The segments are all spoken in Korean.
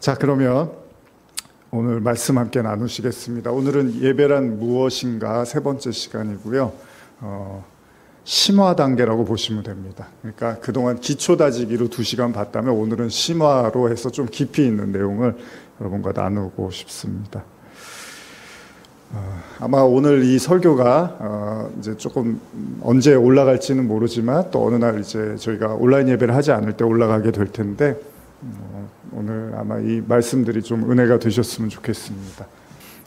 자, 그러면 오늘 말씀 함께 나누시겠습니다. 오늘은 예배란 무엇인가 세 번째 시간이고요. 심화 단계라고 보시면 됩니다. 그러니까 그동안 기초 다지기로 2시간 봤다면 오늘은 심화로 해서 좀 깊이 있는 내용을 여러분과 나누고 싶습니다. 아마 오늘 이 설교가 이제 조금 언제 올라갈지는 모르지만 또 어느 날 이제 저희가 온라인 예배를 하지 않을 때 올라가게 될 텐데 오늘 아마 이 말씀들이 좀 은혜가 되셨으면 좋겠습니다.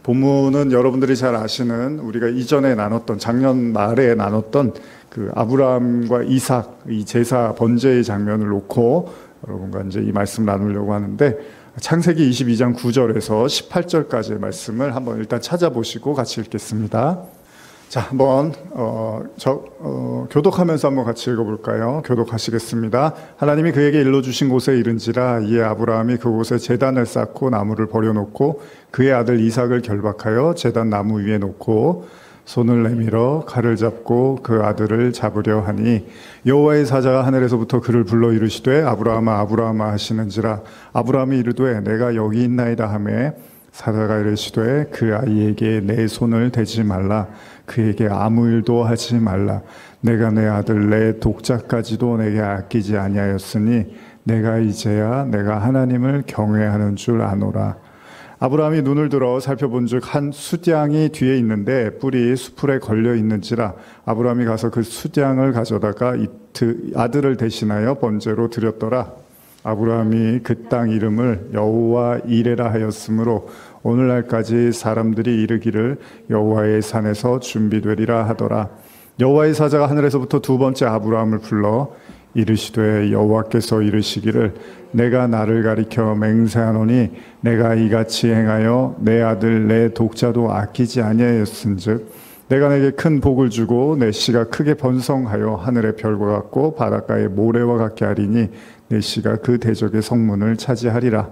본문은 여러분들이 잘 아시는 우리가 이전에 나눴던 작년 말에 나눴던 그 아브라함과 이삭 이 제사 번제의 장면을 놓고 여러분과 이제 이 말씀 나누려고 하는데 창세기 22장 9절에서 18절까지의 말씀을 한번 일단 찾아보시고 같이 읽겠습니다. 자, 한번 교독하면서 한번 같이 읽어볼까요? 교독하시겠습니다. 하나님이 그에게 일러주신 곳에 이른지라 이에 아브라함이 그곳에 제단을 쌓고 나무를 버려놓고 그의 아들 이삭을 결박하여 제단 나무 위에 놓고 손을 내밀어 칼을 잡고 그 아들을 잡으려 하니 여호와의 사자가 하늘에서부터 그를 불러 이르시되 아브라함아 아브라함아 하시는지라 아브라함이 이르되 내가 여기 있나이다 하매 사자가 이르시되 그 아이에게 내 손을 대지 말라 그에게 아무 일도 하지 말라 내가 내 아들 내 독자까지도 내게 아끼지 아니하였으니 내가 이제야 내가 하나님을 경외하는 줄 아노라. 아브라함이 눈을 들어 살펴본즉 한 숫양이 뒤에 있는데 뿔이 수풀에 걸려 있는지라 아브라함이 가서 그 숫양을 가져다가 아들을 대신하여 번제로 드렸더라. 아브라함이 그 땅 이름을 여호와 이레라 하였으므로 오늘날까지 사람들이 이르기를 여호와의 산에서 준비되리라 하더라. 여호와의 사자가 하늘에서부터 두 번째 아브라함을 불러 이르시되 여호와께서 이르시기를 내가 나를 가리켜 맹세하노니 내가 이같이 행하여 내 아들 내 독자도 아끼지 아니하였은즉 내가 내게 큰 복을 주고 내 씨가 크게 번성하여 하늘의 별과 같고 바닷가의 모래와 같게 하리니 내 씨가 그 대적의 성문을 차지하리라.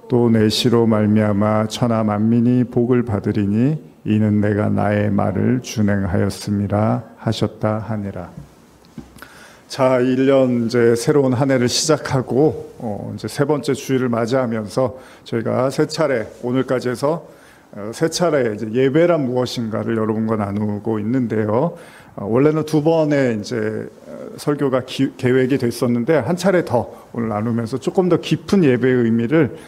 또 내 씨로 말미암아 천하 만민이 복을 받으리니 이는 내가 나의 말을 준행하였음이라 하셨다 하니라. 자, 1년 이제 새로운 한 해를 시작하고 이제 세 번째 주일을 맞이하면서 저희가 세 차례 오늘까지 해서 세 차례 이제 예배란 무엇인가를 여러분과 나누고 있는데요. 원래는 두 번의 이제 설교가 계획이 됐었는데 한 차례 더 오늘 나누면서 조금 더 깊은 예배의 의미를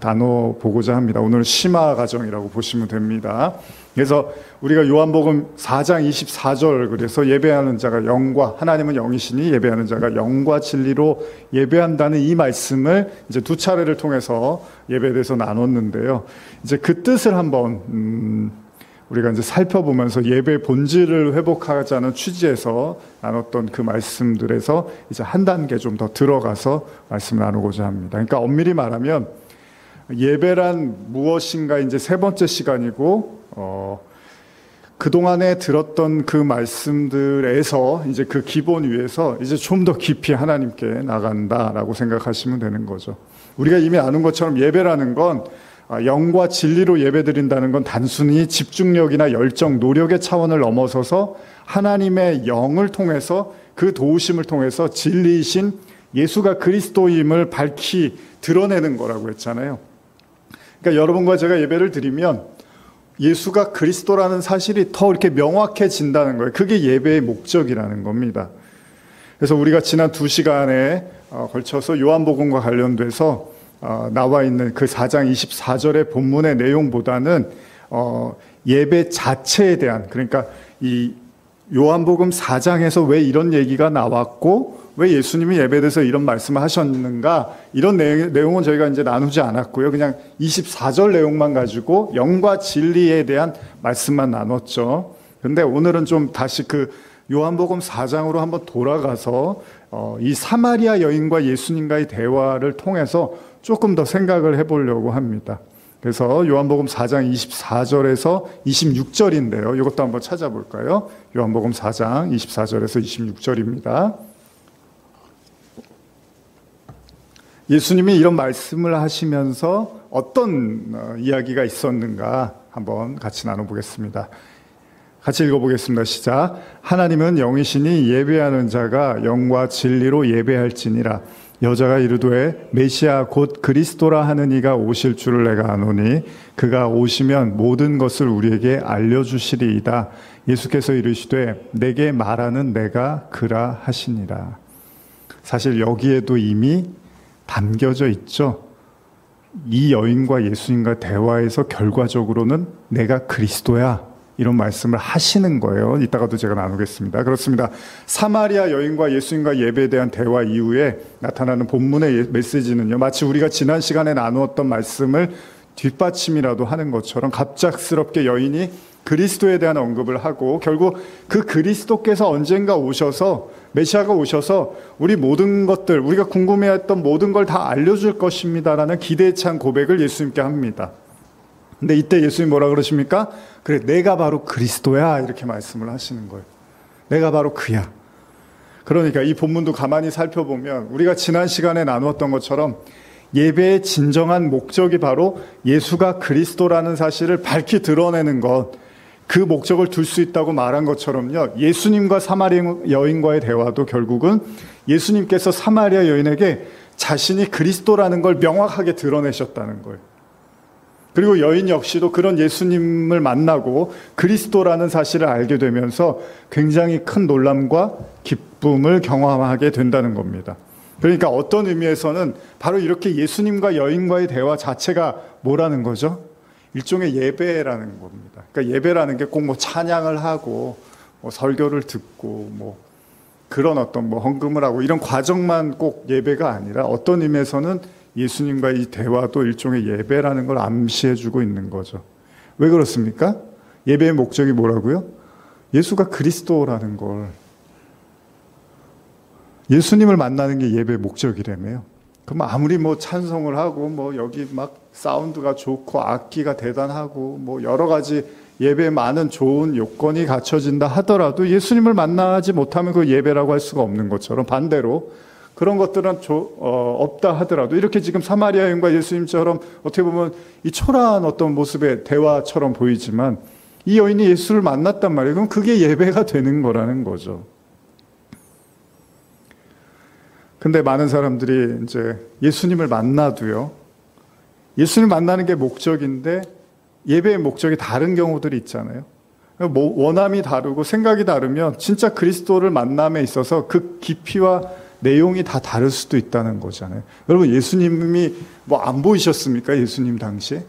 나눠보고자 합니다. 오늘 심화 과정이라고 보시면 됩니다. 그래서 우리가 요한복음 4장 24절 그래서 예배하는 자가 영과 하나님은 영이시니 예배하는 자가 영과 진리로 예배한다는 이 말씀을 이제 두 차례를 통해서 예배에 대해서 나눴는데요. 이제 그 뜻을 한번 우리가 이제 살펴보면서 예배의 본질을 회복하자는 취지에서 나눴던 그 말씀들에서 이제 한 단계 좀 더 들어가서 말씀을 나누고자 합니다. 그러니까 엄밀히 말하면 예배란 무엇인가 이제 세 번째 시간이고 그동안에 들었던 그 말씀들에서 이제 그 기본 위에서 이제 좀 더 깊이 하나님께 나간다라고 생각하시면 되는 거죠. 우리가 이미 아는 것처럼 예배라는 건 영과 진리로 예배드린다는 건 단순히 집중력이나 열정, 노력의 차원을 넘어서서 하나님의 영을 통해서 그 도우심을 통해서 진리이신 예수가 그리스도임을 밝히 드러내는 거라고 했잖아요. 그러니까 여러분과 제가 예배를 드리면 예수가 그리스도라는 사실이 더 이렇게 명확해진다는 거예요. 그게 예배의 목적이라는 겁니다. 그래서 우리가 지난 2시간에 걸쳐서 요한복음과 관련돼서 나와 있는 그 4장 24절의 본문의 내용보다는 예배 자체에 대한, 그러니까 이 요한복음 4장에서 왜 이런 얘기가 나왔고 왜 예수님이 예배에 대해서 이런 말씀을 하셨는가, 이런 내용은 저희가 이제 나누지 않았고요. 그냥 24절 내용만 가지고 영과 진리에 대한 말씀만 나눴죠. 그런데 오늘은 좀 다시 그 요한복음 4장으로 한번 돌아가서 이 사마리아 여인과 예수님과의 대화를 통해서 조금 더 생각을 해보려고 합니다. 그래서 요한복음 4장 24절에서 26절인데요. 이것도 한번 찾아볼까요? 요한복음 4장 24절에서 26절입니다. 예수님이 이런 말씀을 하시면서 어떤 이야기가 있었는가 한번 같이 나눠보겠습니다. 같이 읽어보겠습니다. 시작. 하나님은 영이시니 예배하는 자가 영과 진리로 예배할지니라. 여자가 이르되 메시아 곧 그리스도라 하는 이가 오실 줄을 내가 아노니 그가 오시면 모든 것을 우리에게 알려주시리이다. 예수께서 이르시되 내게 말하는 내가 그라 하시니라. 사실 여기에도 이미 담겨져 있죠. 이 여인과 예수님과 대화에서 결과적으로는 내가 그리스도야 이런 말씀을 하시는 거예요. 이따가도 제가 나누겠습니다. 그렇습니다. 사마리아 여인과 예수님과 예배에 대한 대화 이후에 나타나는 본문의 메시지는요, 마치 우리가 지난 시간에 나누었던 말씀을 뒷받침이라도 하는 것처럼 갑작스럽게 여인이 그리스도에 대한 언급을 하고 결국 그 그리스도께서 언젠가 오셔서 메시아가 오셔서 우리 모든 것들, 우리가 궁금해했던 모든 걸 다 알려줄 것입니다라는 기대에 찬 고백을 예수님께 합니다. 근데 이때 예수님 뭐라 그러십니까? 그래, 내가 바로 그리스도야 이렇게 말씀을 하시는 거예요. 내가 바로 그야. 그러니까 이 본문도 가만히 살펴보면 우리가 지난 시간에 나누었던 것처럼 예배의 진정한 목적이 바로 예수가 그리스도라는 사실을 밝히 드러내는 것, 그 목적을 둘 수 있다고 말한 것처럼요, 예수님과 사마리아 여인과의 대화도 결국은 예수님께서 사마리아 여인에게 자신이 그리스도라는 걸 명확하게 드러내셨다는 거예요. 그리고 여인 역시도 그런 예수님을 만나고 그리스도라는 사실을 알게 되면서 굉장히 큰 놀람과 기쁨을 경험하게 된다는 겁니다. 그러니까 어떤 의미에서는 바로 이렇게 예수님과 여인과의 대화 자체가 뭐라는 거죠? 일종의 예배라는 겁니다. 그러니까 예배라는 게 꼭 뭐 찬양을 하고 뭐 설교를 듣고 뭐 그런 어떤 뭐 헌금을 하고 이런 과정만 꼭 예배가 아니라 어떤 의미에서는 예수님과 이 대화도 일종의 예배라는 걸 암시해주고 있는 거죠. 왜 그렇습니까? 예배의 목적이 뭐라고요? 예수가 그리스도라는 걸, 예수님을 만나는 게 예배의 목적이라며요. 그럼 아무리 뭐 찬송을 하고 뭐 여기 막 사운드가 좋고 악기가 대단하고 뭐 여러 가지 예배에 많은 좋은 요건이 갖춰진다 하더라도 예수님을 만나지 못하면 그 예배라고 할 수가 없는 것처럼, 반대로 그런 것들은 없다 하더라도 이렇게 지금 사마리아 여인과 예수님처럼 어떻게 보면 이 초라한 어떤 모습의 대화처럼 보이지만 이 여인이 예수를 만났단 말이에요. 그럼 그게 예배가 되는 거라는 거죠. 근데 많은 사람들이 이제 예수님을 만나도요, 예수님 만나는 게 목적인데 예배의 목적이 다른 경우들이 있잖아요. 뭐 원함이 다르고 생각이 다르면 진짜 그리스도를 만남에 있어서 그 깊이와 내용이 다 다를 수도 있다는 거잖아요. 여러분, 예수님이 뭐 안 보이셨습니까? 예수님 당시에?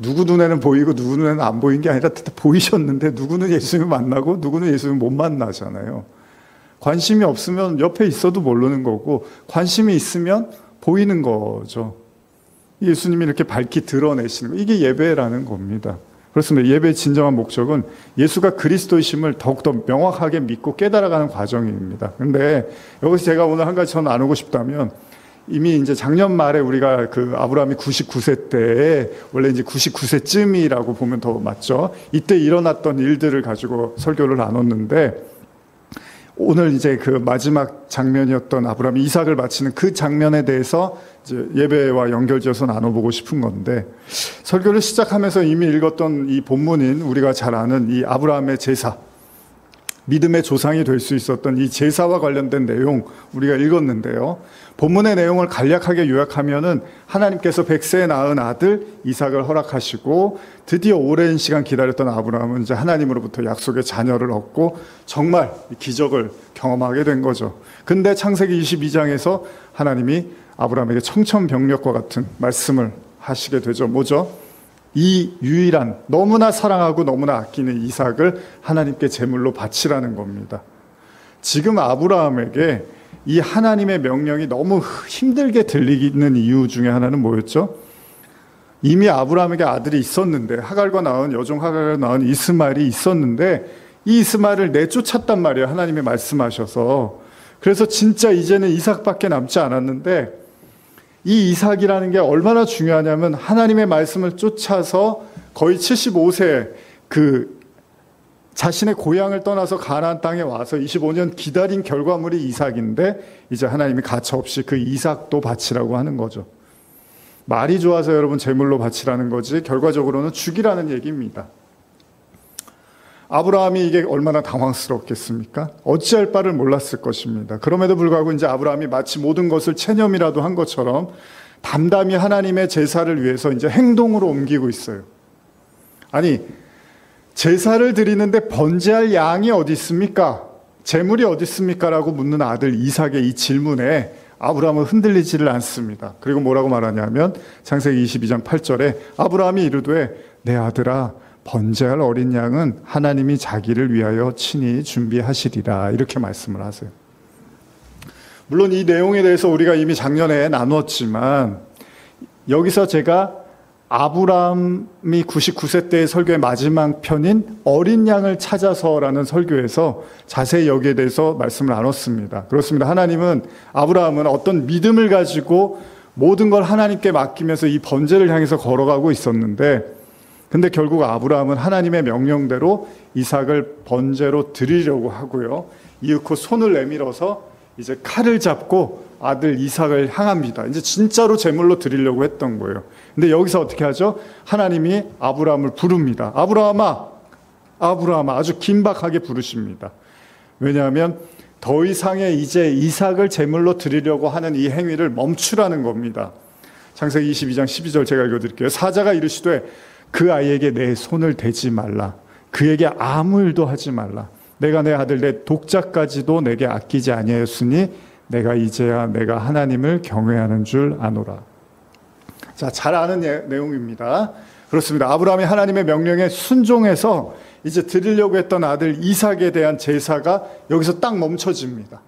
누구 눈에는 보이고 누구 눈에는 안 보인 게 아니라 다 보이셨는데 누구는 예수님을 만나고 누구는 예수님을 못 만나잖아요. 관심이 없으면 옆에 있어도 모르는 거고 관심이 있으면 보이는 거죠. 예수님이 이렇게 밝히 드러내시는 거, 이게 예배라는 겁니다. 그렇습니다. 예배의 진정한 목적은 예수가 그리스도이심을 더욱더 명확하게 믿고 깨달아가는 과정입니다. 그런데 여기서 제가 오늘 한 가지 더 나누고 싶다면, 이미 이제 작년 말에 우리가 그 아브라함이 99세 때에, 원래 이제 99세쯤이라고 보면 더 맞죠. 이때 일어났던 일들을 가지고 설교를 나눴는데, 오늘 이제 그 마지막 장면이었던 아브라함이 이삭을 바치는 그 장면에 대해서 이제 예배와 연결지어서 나눠보고 싶은 건데, 설교를 시작하면서 이미 읽었던 이 본문인 우리가 잘 아는 이 아브라함의 제사, 믿음의 조상이 될 수 있었던 이 제사와 관련된 내용 우리가 읽었는데요. 본문의 내용을 간략하게 요약하면은 하나님께서 100세에 낳은 아들 이삭을 허락하시고 드디어 오랜 시간 기다렸던 아브라함은 이제 하나님으로부터 약속의 자녀를 얻고 정말 기적을 경험하게 된 거죠. 근데 창세기 22장에서 하나님이 아브라함에게 청천벽력과 같은 말씀을 하시게 되죠. 뭐죠? 이 유일한, 너무나 사랑하고 너무나 아끼는 이삭을 하나님께 제물로 바치라는 겁니다. 지금 아브라함에게 이 하나님의 명령이 너무 힘들게 들리는 이유 중에 하나는 뭐였죠? 이미 아브라함에게 아들이 있었는데, 하갈과 낳은, 여종 하갈과 낳은 이스마엘이 있었는데 이 이스마엘을 내쫓았단 말이에요. 하나님이 말씀하셔서. 그래서 진짜 이제는 이삭밖에 남지 않았는데, 이 이삭이라는 게 얼마나 중요하냐면 하나님의 말씀을 쫓아서 거의 75세 그 자신의 고향을 떠나서 가나안 땅에 와서 25년 기다린 결과물이 이삭인데, 이제 하나님이 가차없이 그 이삭도 바치라고 하는 거죠. 말이 좋아서 여러분 제물로 바치라는 거지 결과적으로는 죽이라는 얘기입니다. 아브라함이 이게 얼마나 당황스럽겠습니까? 어찌할 바를 몰랐을 것입니다. 그럼에도 불구하고 이제 아브라함이 마치 모든 것을 체념이라도 한 것처럼 담담히 하나님의 제사를 위해서 이제 행동으로 옮기고 있어요. 아니, 제사를 드리는데 번제할 양이 어디 있습니까? 재물이 어디 있습니까? 라고 묻는 아들 이삭의 이 질문에 아브라함은 흔들리지를 않습니다. 그리고 뭐라고 말하냐면 창세기 22장 8절에 아브라함이 이르되 내 아들아 번제할 어린 양은 하나님이 자기를 위하여 친히 준비하시리라 이렇게 말씀을 하세요. 물론 이 내용에 대해서 우리가 이미 작년에 나누었지만 여기서 제가 아브라함이 99세 때의 설교의 마지막 편인 어린 양을 찾아서라는 설교에서 자세히 여기에 대해서 말씀을 나눴습니다. 그렇습니다. 하나님은 아브라함은 어떤 믿음을 가지고 모든 걸 하나님께 맡기면서 이 번제를 향해서 걸어가고 있었는데 근데 결국 아브라함은 하나님의 명령대로 이삭을 번제로 드리려고 하고요. 이윽고 손을 내밀어서 이제 칼을 잡고 아들 이삭을 향합니다. 이제 진짜로 제물로 드리려고 했던 거예요. 근데 여기서 어떻게 하죠? 하나님이 아브라함을 부릅니다. 아브라함아, 아브라함아, 아주 긴박하게 부르십니다. 왜냐하면 더 이상의 이제 이삭을 제물로 드리려고 하는 이 행위를 멈추라는 겁니다. 창세기 22장 12절 제가 읽어드릴게요. 사자가 이르시되 그 아이에게 내 손을 대지 말라. 그에게 아무 일도 하지 말라. 내가 내 아들 내 독자까지도 내게 아끼지 아니하였으니 내가 이제야 내가 하나님을 경외하는 줄 아노라. 자, 잘 아는 내용입니다. 그렇습니다. 아브라함이 하나님의 명령에 순종해서 이제 드리려고 했던 아들 이삭에 대한 제사가 여기서 딱 멈춰집니다.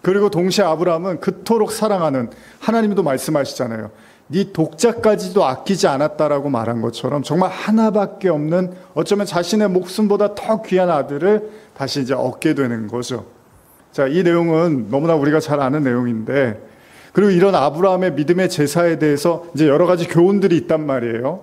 그리고 동시에 아브라함은 그토록 사랑하는, 하나님도 말씀하시잖아요. 네 독자까지도 아끼지 않았다라고 말한 것처럼 정말 하나밖에 없는, 어쩌면 자신의 목숨보다 더 귀한 아들을 다시 이제 얻게 되는 거죠. 자, 이 내용은 너무나 우리가 잘 아는 내용인데, 그리고 이런 아브라함의 믿음의 제사에 대해서 이제 여러 가지 교훈들이 있단 말이에요.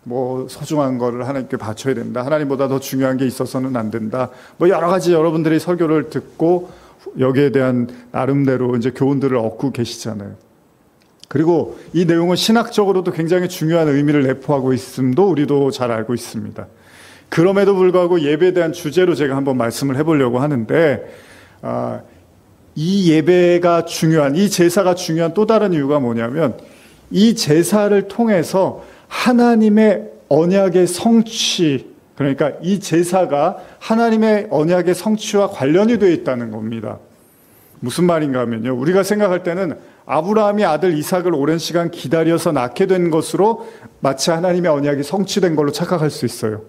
뭐 소중한 거를 하나님께 바쳐야 된다. 하나님보다 더 중요한 게 있어서는 안 된다. 뭐 여러 가지 여러분들이 설교를 듣고 여기에 대한 나름대로 이제 교훈들을 얻고 계시잖아요. 그리고 이 내용은 신학적으로도 굉장히 중요한 의미를 내포하고 있음도 우리도 잘 알고 있습니다. 그럼에도 불구하고 예배에 대한 주제로 제가 한번 말씀을 해보려고 하는데, 이 예배가 중요한, 이 제사가 중요한 또 다른 이유가 뭐냐면, 이 제사를 통해서 하나님의 언약의 성취, 그러니까 이 제사가 하나님의 언약의 성취와 관련이 되어 있다는 겁니다. 무슨 말인가 하면요, 우리가 생각할 때는 아브라함이 아들 이삭을 오랜 시간 기다려서 낳게 된 것으로 마치 하나님의 언약이 성취된 걸로 착각할 수 있어요.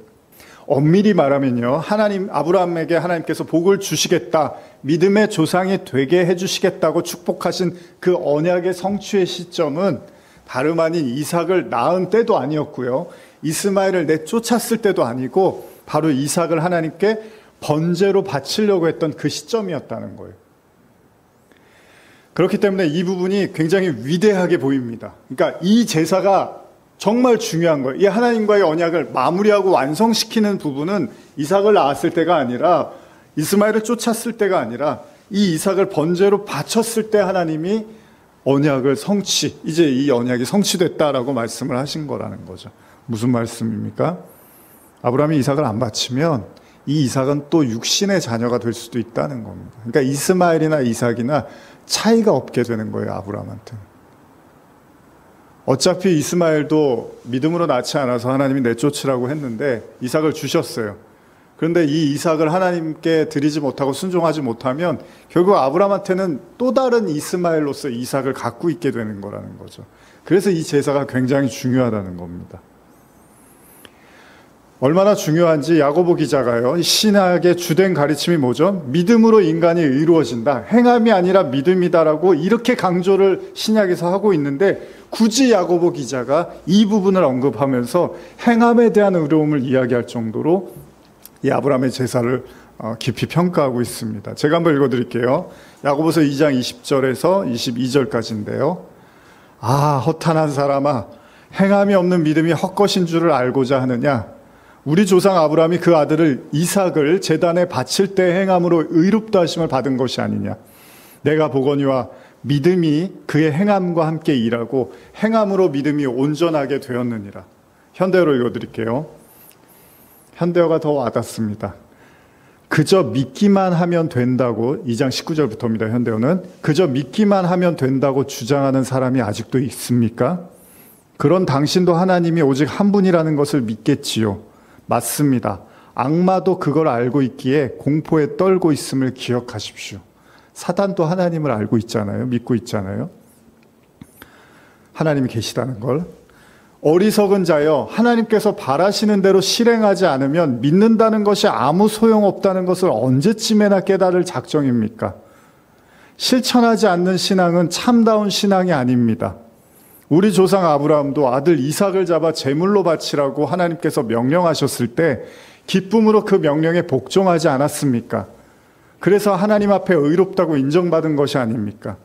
엄밀히 말하면요, 아브라함에게 하나님께서 복을 주시겠다, 믿음의 조상이 되게 해주시겠다고 축복하신 그 언약의 성취의 시점은 다름 아닌 이삭을 낳은 때도 아니었고요, 이스마엘을 내쫓았을 때도 아니고 바로 이삭을 하나님께 번제로 바치려고 했던 그 시점이었다는 거예요. 그렇기 때문에 이 부분이 굉장히 위대하게 보입니다. 그러니까 이 제사가 정말 중요한 거예요. 이 하나님과의 언약을 마무리하고 완성시키는 부분은 이삭을 낳았을 때가 아니라, 이스마엘을 쫓았을 때가 아니라, 이 이삭을 번제로 바쳤을 때 하나님이 언약을 이제 이 언약이 성취됐다라고 말씀을 하신 거라는 거죠. 무슨 말씀입니까? 아브라함이 이삭을 안 바치면 이 이삭은 또 육신의 자녀가 될 수도 있다는 겁니다. 그러니까 이스마엘이나 이삭이나 차이가 없게 되는 거예요, 아브라함한테. 어차피 이스마엘도 믿음으로 낳지 않아서 하나님이 내쫓으라고 했는데 이삭을 주셨어요. 그런데 이 이삭을 하나님께 드리지 못하고 순종하지 못하면 결국 아브라함한테는 또 다른 이스마엘로서 이삭을 갖고 있게 되는 거라는 거죠. 그래서 이 제사가 굉장히 중요하다는 겁니다. 얼마나 중요한지 야고보 기자가요, 신학의 주된 가르침이 뭐죠? 믿음으로 인간이 의로워진다, 행함이 아니라 믿음이다라고 이렇게 강조를 신약에서 하고 있는데, 굳이 야고보 기자가 이 부분을 언급하면서 행함에 대한 의로움을 이야기할 정도로 이 아브라함의 제사를 깊이 평가하고 있습니다. 제가 한번 읽어드릴게요. 야고보서 2장 20절에서 22절까지인데요. 허탄한 사람아, 행함이 없는 믿음이 헛것인 줄을 알고자 하느냐? 우리 조상 아브라함이 그 아들을 이삭을 제단에 바칠 때 행함으로 의롭다 하심을 받은 것이 아니냐. 내가 보거니와 믿음이 그의 행함과 함께 일하고 행함으로 믿음이 온전하게 되었느니라. 현대어로 읽어드릴게요. 현대어가 더 와닿습니다. 그저 믿기만 하면 된다고, 2장 19절부터입니다. 현대어는 그저 믿기만 하면 된다고 주장하는 사람이 아직도 있습니까? 그런 당신도 하나님이 오직 한 분이라는 것을 믿겠지요. 맞습니다. 악마도 그걸 알고 있기에 공포에 떨고 있음을 기억하십시오. 사단도 하나님을 알고 있잖아요. 믿고 있잖아요. 하나님이 계시다는 걸. 어리석은 자여, 하나님께서 바라시는 대로 실행하지 않으면 믿는다는 것이 아무 소용없다는 것을 언제쯤에나 깨달을 작정입니까? 실천하지 않는 신앙은 참다운 신앙이 아닙니다. 우리 조상 아브라함도 아들 이삭을 잡아 제물로 바치라고 하나님께서 명령하셨을 때 기쁨으로 그 명령에 복종하지 않았습니까? 그래서 하나님 앞에 의롭다고 인정받은 것이 아닙니까?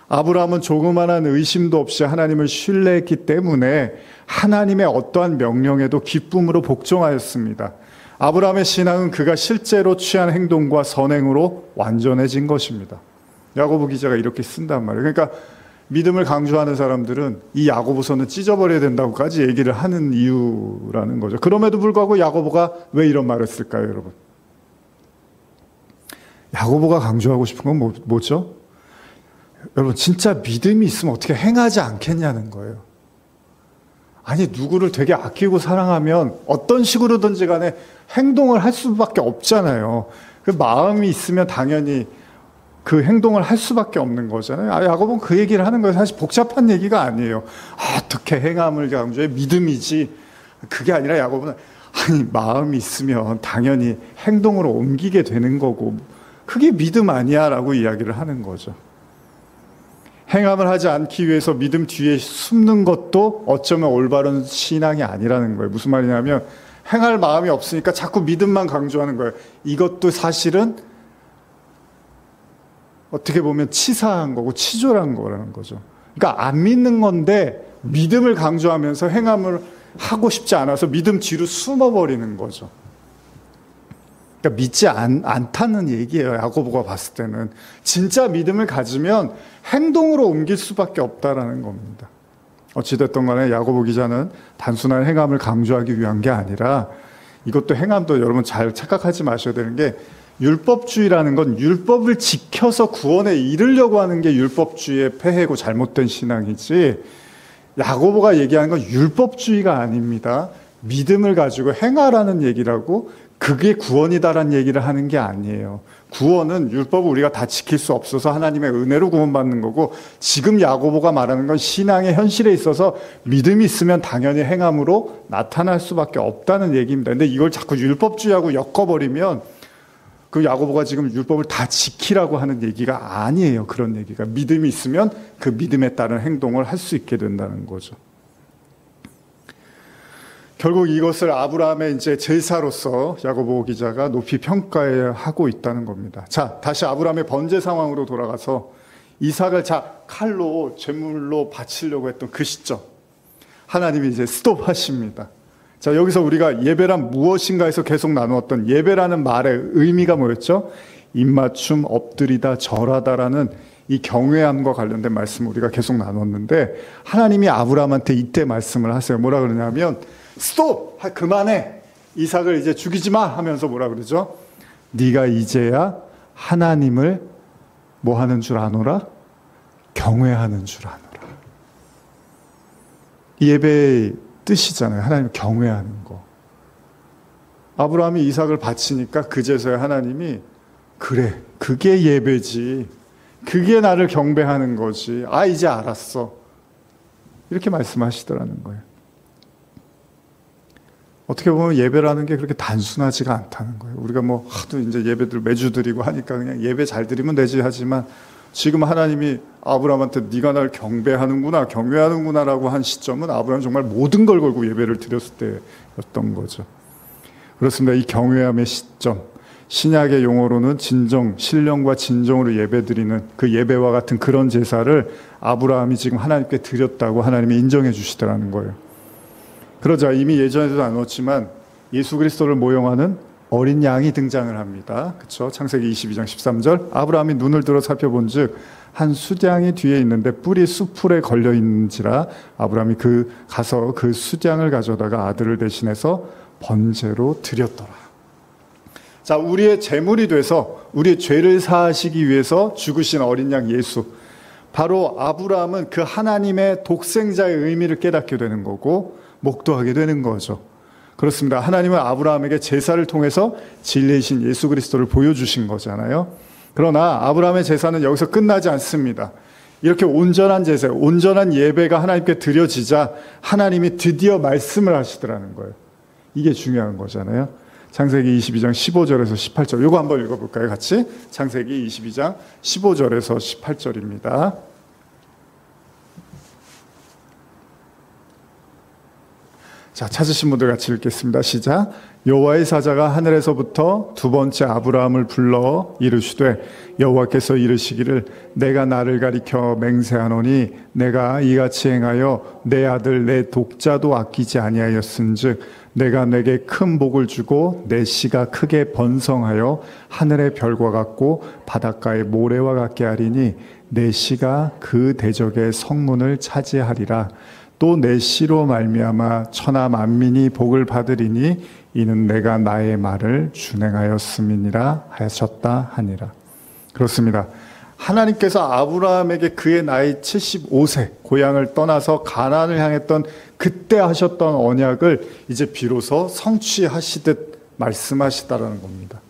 아브라함은 조그만한 의심도 없이 하나님을 신뢰했기 때문에 하나님의 어떠한 명령에도 기쁨으로 복종하였습니다. 아브라함의 신앙은 그가 실제로 취한 행동과 선행으로 완전해진 것입니다. 야고보 기자가 이렇게 쓴단 말이에요. 그러니까 믿음을 강조하는 사람들은 이 야고보서는 찢어버려야 된다고까지 얘기를 하는 이유라는 거죠. 그럼에도 불구하고 야고보가 왜 이런 말을 쓸까요, 여러분? 야고보가 강조하고 싶은 건 뭐죠? 여러분, 진짜 믿음이 있으면 어떻게 행하지 않겠냐는 거예요. 아니, 누구를 되게 아끼고 사랑하면 어떤 식으로든지 간에 행동을 할 수밖에 없잖아요. 그 마음이 있으면 당연히 그 행동을 할 수밖에 없는 거잖아요. 야고보는 그 얘기를 하는 거예요. 사실 복잡한 얘기가 아니에요. 어떻게 행함을 강조해? 믿음이지. 그게 아니라 야고보는 아니, 마음이 있으면 당연히 행동으로 옮기게 되는 거고 그게 믿음 아니야 라고 이야기를 하는 거죠. 행함을 하지 않기 위해서 믿음 뒤에 숨는 것도 어쩌면 올바른 신앙이 아니라는 거예요. 무슨 말이냐면 행할 마음이 없으니까 자꾸 믿음만 강조하는 거예요. 이것도 사실은 어떻게 보면 치사한 거고 치졸한 거라는 거죠. 그러니까 안 믿는 건데 믿음을 강조하면서 행함을 하고 싶지 않아서 믿음 뒤로 숨어버리는 거죠. 그러니까 믿지 않다는 얘기예요. 야고보가 봤을 때는. 진짜 믿음을 가지면 행동으로 옮길 수밖에 없다라는 겁니다. 어찌됐든 간에 야고보 기자는 단순한 행함을 강조하기 위한 게 아니라 이것도 행함도 여러분 잘 착각하지 마셔야 되는 게 율법주의라는 건 율법을 지켜서 구원에 이르려고 하는 게 율법주의의 폐해고 잘못된 신앙이지 야고보가 얘기하는 건 율법주의가 아닙니다. 믿음을 가지고 행하라는 얘기라고 그게 구원이다라는 얘기를 하는 게 아니에요. 구원은 율법을 우리가 다 지킬 수 없어서 하나님의 은혜로 구원받는 거고 지금 야고보가 말하는 건 신앙의 현실에 있어서 믿음이 있으면 당연히 행함으로 나타날 수밖에 없다는 얘기입니다. 근데 이걸 자꾸 율법주의하고 엮어버리면 그 야고보가 지금 율법을 다 지키라고 하는 얘기가 아니에요. 그런 얘기가. 믿음이 있으면 그 믿음에 따른 행동을 할 수 있게 된다는 거죠. 결국 이것을 아브라함의 이제 제사로서 야고보 기자가 높이 평가하고 있다는 겁니다. 자, 다시 아브라함의 번제 상황으로 돌아가서 이삭을 칼로 제물로 바치려고 했던 그 시점. 하나님이 이제 스톱하십니다. 자, 여기서 우리가 예배란 무엇인가에서 계속 나누었던 예배라는 말의 의미가 뭐였죠? 입맞춤, 엎드리다, 절하다라는 이 경외함과 관련된 말씀을 우리가 계속 나눴는데 하나님이 아브라함한테 이때 말씀을 하세요. 뭐라 그러냐면 스톱! 그만해! 이삭을 이제 죽이지 마! 하면서 뭐라 그러죠? 네가 이제야 하나님을 뭐 하는 줄 아노라? 경외하는 줄 아노라. 예배의 뜻이잖아요. 하나님 경외하는 거. 아브라함이 이삭을 바치니까 그제서야 하나님이 그래, 그게 예배지. 그게 나를 경배하는 거지. 이제 알았어. 이렇게 말씀하시더라는 거예요. 어떻게 보면 예배라는 게 그렇게 단순하지가 않다는 거예요. 우리가 뭐 하도 이제 예배들 매주 드리고 하니까 그냥 예배 잘 드리면 되지 하지만 지금 하나님이 아브라함한테 네가 날 경배하는구나, 경외하는구나라고 한 시점은 아브라함이 정말 모든 걸 걸고 예배를 드렸을 때였던 거죠. 그렇습니다. 이 경외함의 시점, 신약의 용어로는 진정, 신령과 진정으로 예배드리는 그 예배와 같은 그런 제사를 아브라함이 지금 하나님께 드렸다고 하나님이 인정해 주시더라는 거예요. 그러자 이미 예전에도 나눴지만 예수 그리스도를 모형하는 어린 양이 등장을 합니다. 그렇죠? 창세기 22장 13절. 아브라함이 눈을 들어 살펴본즉 한 수양이 뒤에 있는데 뿔이 수풀에 걸려 있는지라 아브라함이 가서 그 수양을 가져다가 아들을 대신해서 번제로 드렸더라. 자, 우리의 제물이 돼서 우리의 죄를 사하시기 위해서 죽으신 어린 양 예수. 바로 아브라함은 그 하나님의 독생자의 의미를 깨닫게 되는 거고 목도하게 되는 거죠. 그렇습니다. 하나님은 아브라함에게 제사를 통해서 진리이신 예수 그리스도를 보여주신 거잖아요. 그러나 아브라함의 제사는 여기서 끝나지 않습니다. 이렇게 온전한 제사, 온전한 예배가 하나님께 드려지자 하나님이 드디어 말씀을 하시더라는 거예요. 이게 중요한 거잖아요. 창세기 22장 15절에서 18절. 이거 한번 읽어볼까요? 같이. 창세기 22장 15절에서 18절입니다. 자, 찾으신 분들 같이 읽겠습니다. 시작. 여호와의 사자가 하늘에서부터 두 번째 아브라함을 불러 이르시되 여호와께서 이르시기를 내가 나를 가리켜 맹세하노니 내가 이같이 행하여 내 아들 내 독자도 아끼지 아니하였은즉 내가 내게 큰 복을 주고 내 씨가 크게 번성하여 하늘의 별과 같고 바닷가의 모래와 같게 하리니 내 씨가 그 대적의 성문을 차지하리라. 또 내 씨로 말미암아 천하 만민이 복을 받으리니 이는 내가 나의 말을 준행하였음이니라 하셨다 하니라. 그렇습니다. 하나님께서 아브라함에게 그의 나이 75세 고향을 떠나서 가나안을 향했던 그때 하셨던 언약을 이제 비로소 성취하시듯 말씀하시다라는 겁니다.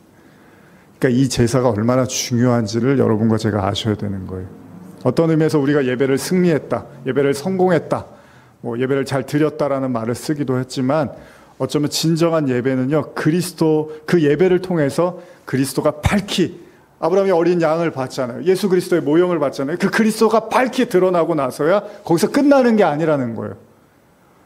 그러니까 이 제사가 얼마나 중요한지를 여러분과 제가 아셔야 되는 거예요. 어떤 의미에서 우리가 예배를 승리했다, 예배를 성공했다, 예배를 잘 드렸다라는 말을 쓰기도 했지만 어쩌면 진정한 예배는요, 그리스도 그 예배를 통해서 그리스도가 밝히 아브라함이 어린 양을 봤잖아요. 예수 그리스도의 모형을 봤잖아요. 그 그리스도가 밝히 드러나고 나서야 거기서 끝나는 게 아니라는 거예요.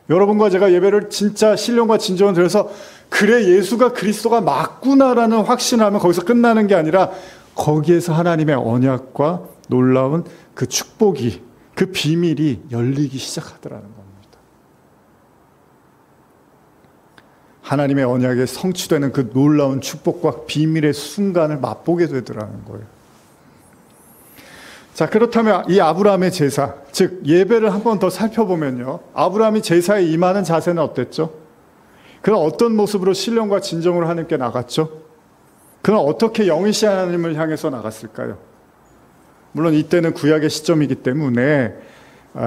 여러분과 제가 예배를 진짜 신령과 진정을 드려서 그래 예수가 그리스도가 맞구나라는 확신을 하면 거기서 끝나는 게 아니라 거기에서 하나님의 언약과 놀라운 그 축복이 그 비밀이 열리기 시작하더라는 겁니다. 하나님의 언약에 성취되는 그 놀라운 축복과 비밀의 순간을 맛보게 되더라는 거예요. 자, 그렇다면 이 아브라함의 제사, 즉 예배를 한 번 더 살펴보면요, 아브라함이 제사에 임하는 자세는 어땠죠? 그는 어떤 모습으로 신령과 진정으로 하나님께 나갔죠? 그는 어떻게 영이신 하나님을 향해서 나갔을까요? 물론 이때는 구약의 시점이기 때문에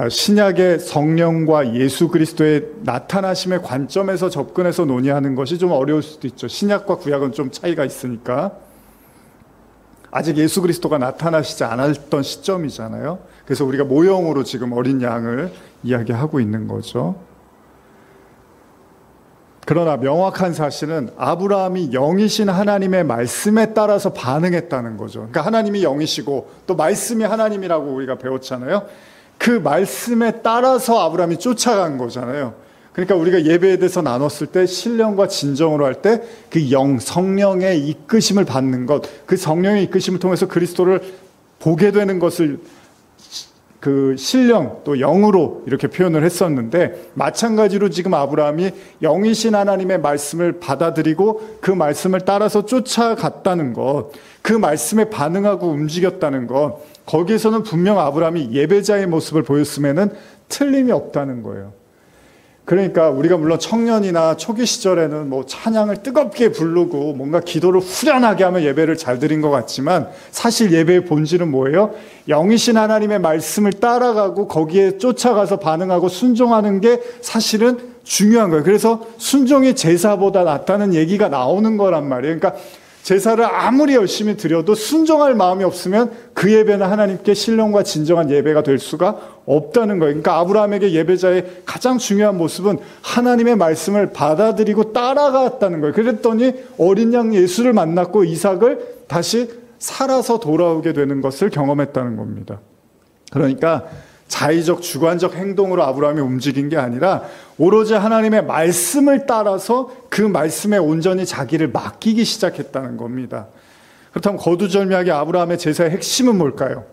신약의 성령과 예수 그리스도의 나타나심의 관점에서 접근해서 논의하는 것이 좀 어려울 수도 있죠. 신약과 구약은 좀 차이가 있으니까. 아직 예수 그리스도가 나타나시지 않았던 시점이잖아요. 그래서 우리가 모형으로 지금 어린 양을 이야기하고 있는 거죠. 그러나 명확한 사실은 아브라함이 영이신 하나님의 말씀에 따라서 반응했다는 거죠. 그러니까 하나님이 영이시고 또 말씀이 하나님이라고 우리가 배웠잖아요. 그 말씀에 따라서 아브라함이 쫓아간 거잖아요. 그러니까 우리가 예배에 대해서 나눴을 때 신령과 진정으로 할 때 그 성령의 이끄심을 받는 것, 그 성령의 이끄심을 통해서 그리스도를 보게 되는 것을 그 신령 또 영으로 이렇게 표현을 했었는데, 마찬가지로 지금 아브라함이 영이신 하나님의 말씀을 받아들이고 그 말씀을 따라서 쫓아갔다는 것, 그 말씀에 반응하고 움직였다는 것, 거기에서는 분명 아브라함이 예배자의 모습을 보였음에는 틀림이 없다는 거예요. 그러니까 우리가 물론 청년이나 초기 시절에는 뭐 찬양을 뜨겁게 부르고 뭔가 기도를 후련하게 하면 예배를 잘 드린 것 같지만, 사실 예배의 본질은 뭐예요? 영이신 하나님의 말씀을 따라가고 거기에 쫓아가서 반응하고 순종하는 게 사실은 중요한 거예요. 그래서 순종이 제사보다 낫다는 얘기가 나오는 거란 말이에요. 그러니까 제사를 아무리 열심히 드려도 순종할 마음이 없으면 그 예배는 하나님께 신령과 진정한 예배가 될 수가 없다는 거예요. 그러니까 아브라함에게 예배자의 가장 중요한 모습은 하나님의 말씀을 받아들이고 따라갔다는 거예요. 그랬더니 어린 양 예수를 만났고 이삭을 다시 살아서 돌아오게 되는 것을 경험했다는 겁니다. 그러니까 자의적 주관적 행동으로 아브라함이 움직인 게 아니라 오로지 하나님의 말씀을 따라서 그 말씀에 온전히 자기를 맡기기 시작했다는 겁니다. 그렇다면 거두절미하게 아브라함의 제사의 핵심은 뭘까요?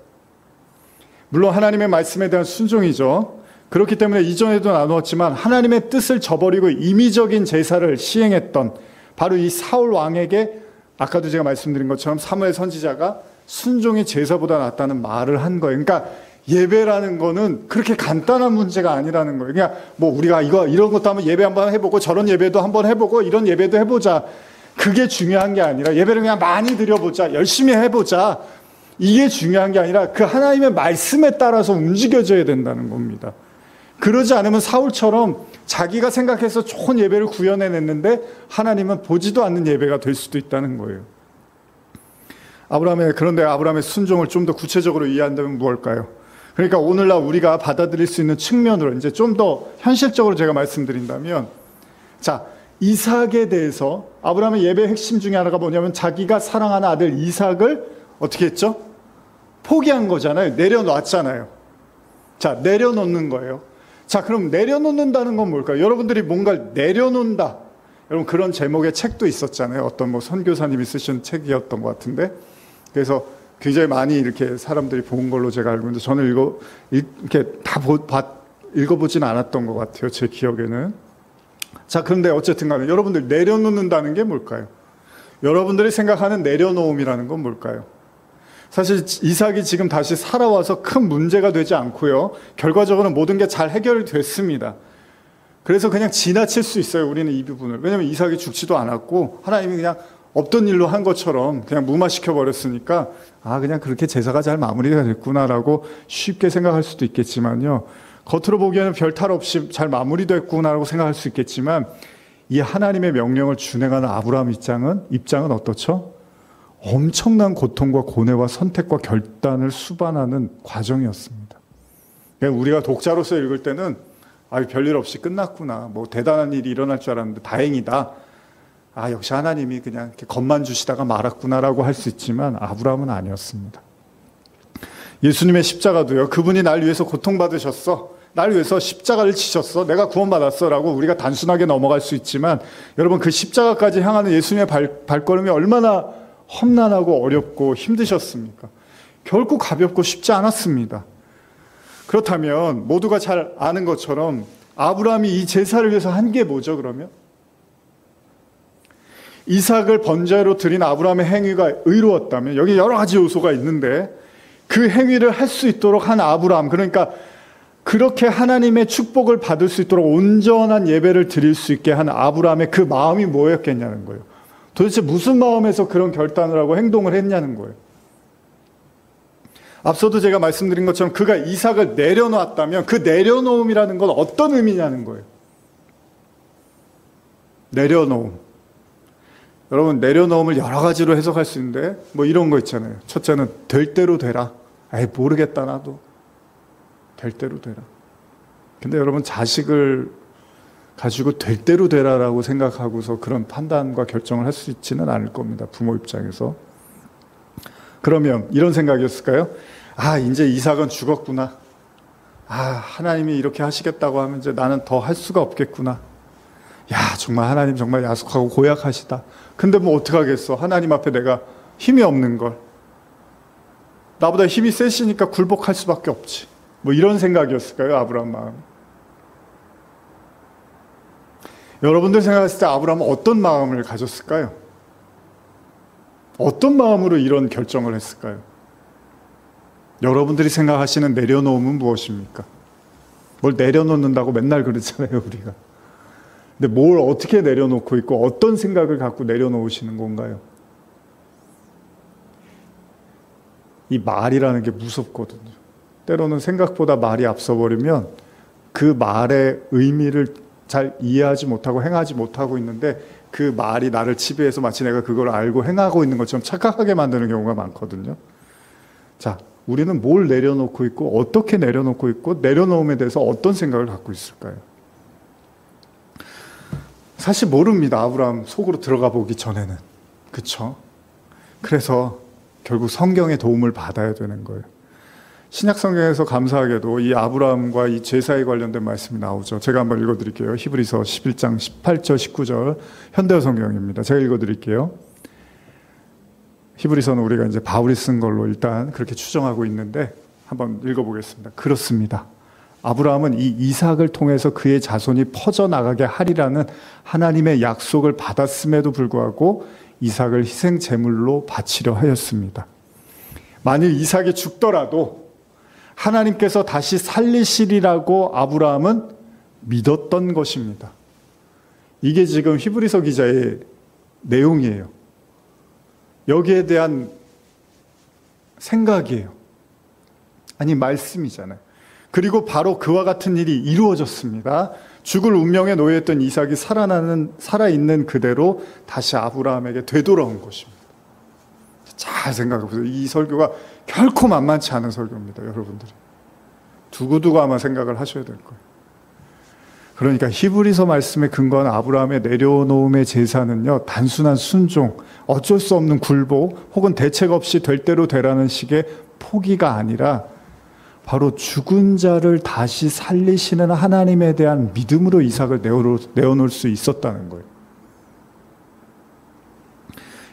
물론 하나님의 말씀에 대한 순종이죠. 그렇기 때문에 이전에도 나누었지만 하나님의 뜻을 저버리고 임의적인 제사를 시행했던 바로 이 사울 왕에게 아까도 제가 말씀드린 것처럼 사무엘 선지자가 순종이 제사보다 낫다는 말을 한 거예요. 그러니까 예배라는 거는 그렇게 간단한 문제가 아니라는 거예요. 그냥 뭐 우리가 이런 것도 한번 예배 한번 해보고 저런 예배도 한번 해보고 이런 예배도 해보자. 그게 중요한 게 아니라 예배를 그냥 많이 드려보자. 열심히 해보자. 이게 중요한 게 아니라 그 하나님의 말씀에 따라서 움직여져야 된다는 겁니다. 그러지 않으면 사울처럼 자기가 생각해서 좋은 예배를 구현해냈는데 하나님은 보지도 않는 예배가 될 수도 있다는 거예요. 그런데 아브라함의 순종을 좀 더 구체적으로 이해한다면 무엇일까요? 그러니까 오늘날 우리가 받아들일 수 있는 측면으로 이제 좀 더 현실적으로 제가 말씀드린다면, 자, 이삭에 대해서 아브라함의 예배의 핵심 중에 하나가 뭐냐면 자기가 사랑하는 아들 이삭을 어떻게 했죠? 포기한 거잖아요. 내려놨잖아요. 자, 내려놓는 거예요. 자, 그럼 내려놓는다는 건 뭘까요? 여러분들이 뭔가를 내려놓는다. 여러분 그런 제목의 책도 있었잖아요. 어떤 뭐 선교사님이 쓰신 책이었던 것 같은데. 그래서 굉장히 많이 이렇게 사람들이 본 걸로 제가 알고 있는데 저는 이렇게 다 읽어보진 않았던 것 같아요. 제 기억에는. 자, 그런데 어쨌든 간에 여러분들 내려놓는다는 게 뭘까요? 여러분들이 생각하는 내려놓음이라는 건 뭘까요? 사실 이삭이 지금 다시 살아와서 큰 문제가 되지 않고요. 결과적으로 모든 게 잘 해결됐습니다. 그래서 그냥 지나칠 수 있어요. 우리는 이 부분을. 왜냐하면 이삭이 죽지도 않았고 하나님이 그냥 없던 일로 한 것처럼 그냥 무마시켜 버렸으니까 그냥 그렇게 제사가 잘 마무리가 됐구나라고 쉽게 생각할 수도 있겠지만요. 겉으로 보기에는 별 탈 없이 잘 마무리됐구나라고 생각할 수 있겠지만 이 하나님의 명령을 준행하는 아브라함 입장은 어떻죠? 엄청난 고통과 고뇌와 선택과 결단을 수반하는 과정이었습니다. 우리가 독자로서 읽을 때는 별일 없이 끝났구나. 뭐 대단한 일이 일어날 줄 알았는데 다행이다. 역시 하나님이 그냥 이렇게 겁만 주시다가 말았구나라고 할 수 있지만 아브라함은 아니었습니다. 예수님의 십자가도요. 그분이 날 위해서 고통받으셨어. 날 위해서 십자가를 치셨어. 내가 구원받았어. 라고 우리가 단순하게 넘어갈 수 있지만 여러분 그 십자가까지 향하는 예수님의 발걸음이 얼마나 험난하고 어렵고 힘드셨습니까? 결코 가볍고 쉽지 않았습니다. 그렇다면 모두가 잘 아는 것처럼 아브라함이 이 제사를 위해서 한 게 뭐죠, 그러면? 이삭을 번제로 드린 아브라함의 행위가 의로웠다면, 여기 여러 가지 요소가 있는데 그 행위를 할 수 있도록 한 아브라함, 그러니까 그렇게 하나님의 축복을 받을 수 있도록 온전한 예배를 드릴 수 있게 한 아브라함의 그 마음이 뭐였겠냐는 거예요. 도대체 무슨 마음에서 그런 결단을 하고 행동을 했냐는 거예요. 앞서도 제가 말씀드린 것처럼 그가 이삭을 내려놓았다면 그 내려놓음이라는 건 어떤 의미냐는 거예요. 내려놓음. 여러분 내려놓음을 여러 가지로 해석할 수 있는데 뭐 이런 거 있잖아요. 첫째는 될 대로 되라. 모르겠다 나도. 될 대로 되라. 근데 여러분 자식을 가지고 될 대로 되라라고 생각하고서 그런 판단과 결정을 할 수 있지는 않을 겁니다. 부모 입장에서. 그러면 이런 생각이었을까요? 이제 이삭은 죽었구나. 하나님이 이렇게 하시겠다고 하면 이제 나는 더 할 수가 없겠구나. 정말 하나님 정말 야속하고 고약하시다. 근데 뭐 어떡하겠어. 하나님 앞에 내가 힘이 없는 걸. 나보다 힘이 세시니까 굴복할 수밖에 없지. 뭐 이런 생각이었을까요? 아브라함 마음. 여러분들 생각했을 때 아브라함은 어떤 마음을 가졌을까요? 어떤 마음으로 이런 결정을 했을까요? 여러분들이 생각하시는 내려놓음은 무엇입니까? 뭘 내려놓는다고 맨날 그러잖아요, 우리가. 근데 뭘 어떻게 내려놓고 있고 어떤 생각을 갖고 내려놓으시는 건가요? 이 말이라는 게 무섭거든요. 때로는 생각보다 말이 앞서버리면 그 말의 의미를 잘 이해하지 못하고 행하지 못하고 있는데 그 말이 나를 지배해서 마치 내가 그걸 알고 행하고 있는 것처럼 착각하게 만드는 경우가 많거든요. 자, 우리는 뭘 내려놓고 있고 어떻게 내려놓고 있고 내려놓음에 대해서 어떤 생각을 갖고 있을까요? 사실 모릅니다. 아브라함 속으로 들어가 보기 전에는. 그렇죠? 그래서 결국 성경의 도움을 받아야 되는 거예요. 신약 성경에서 감사하게도 이 아브라함과 이 제사에 관련된 말씀이 나오죠. 제가 한번 읽어드릴게요. 히브리서 11장 18절 19절 현대어 성경입니다. 제가 읽어드릴게요. 히브리서는 우리가 이제 바울이 쓴 걸로 일단 그렇게 추정하고 있는데 한번 읽어보겠습니다. 그렇습니다. 아브라함은 이 이삭을 통해서 그의 자손이 퍼져나가게 하리라는 하나님의 약속을 받았음에도 불구하고 이삭을 희생 제물로 바치려 하였습니다. 만일 이삭이 죽더라도 하나님께서 다시 살리시리라고 아브라함은 믿었던 것입니다. 이게 지금 히브리서 기자의 내용이에요. 여기에 대한 생각이에요. 아니, 말씀이잖아요. 그리고 바로 그와 같은 일이 이루어졌습니다. 죽을 운명에 놓여있던 이삭이 살아있는 그대로 다시 아브라함에게 되돌아온 것입니다. 잘 생각해보세요. 이 설교가 결코 만만치 않은 설교입니다, 여러분들이. 두고두고 아마 생각을 하셔야 될 거예요. 그러니까 히브리서 말씀에 근거한 아브라함의 내려놓음의 제사는요, 단순한 순종, 어쩔 수 없는 굴복, 혹은 대책 없이 될 대로 되라는 식의 포기가 아니라 바로 죽은 자를 다시 살리시는 하나님에 대한 믿음으로 이삭을 내어놓을 수 있었다는 거예요.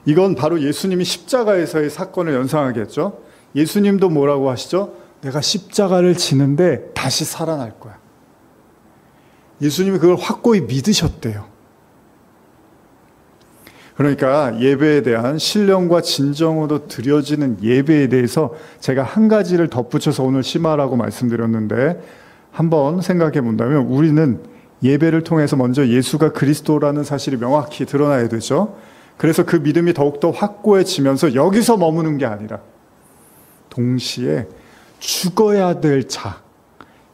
이건 바로 예수님이 십자가에서의 사건을 연상하게 했죠. 예수님도 뭐라고 하시죠? 내가 십자가를 지는데 다시 살아날 거야. 예수님이 그걸 확고히 믿으셨대요. 그러니까 예배에 대한 신령과 진정으로 드려지는 예배에 대해서 제가 한 가지를 덧붙여서 오늘 심화라고 말씀드렸는데, 한번 생각해 본다면 우리는 예배를 통해서 먼저 예수가 그리스도라는 사실이 명확히 드러나야 되죠. 그래서 그 믿음이 더욱더 확고해지면서 여기서 머무는 게 아니라 동시에 죽어야 될 자,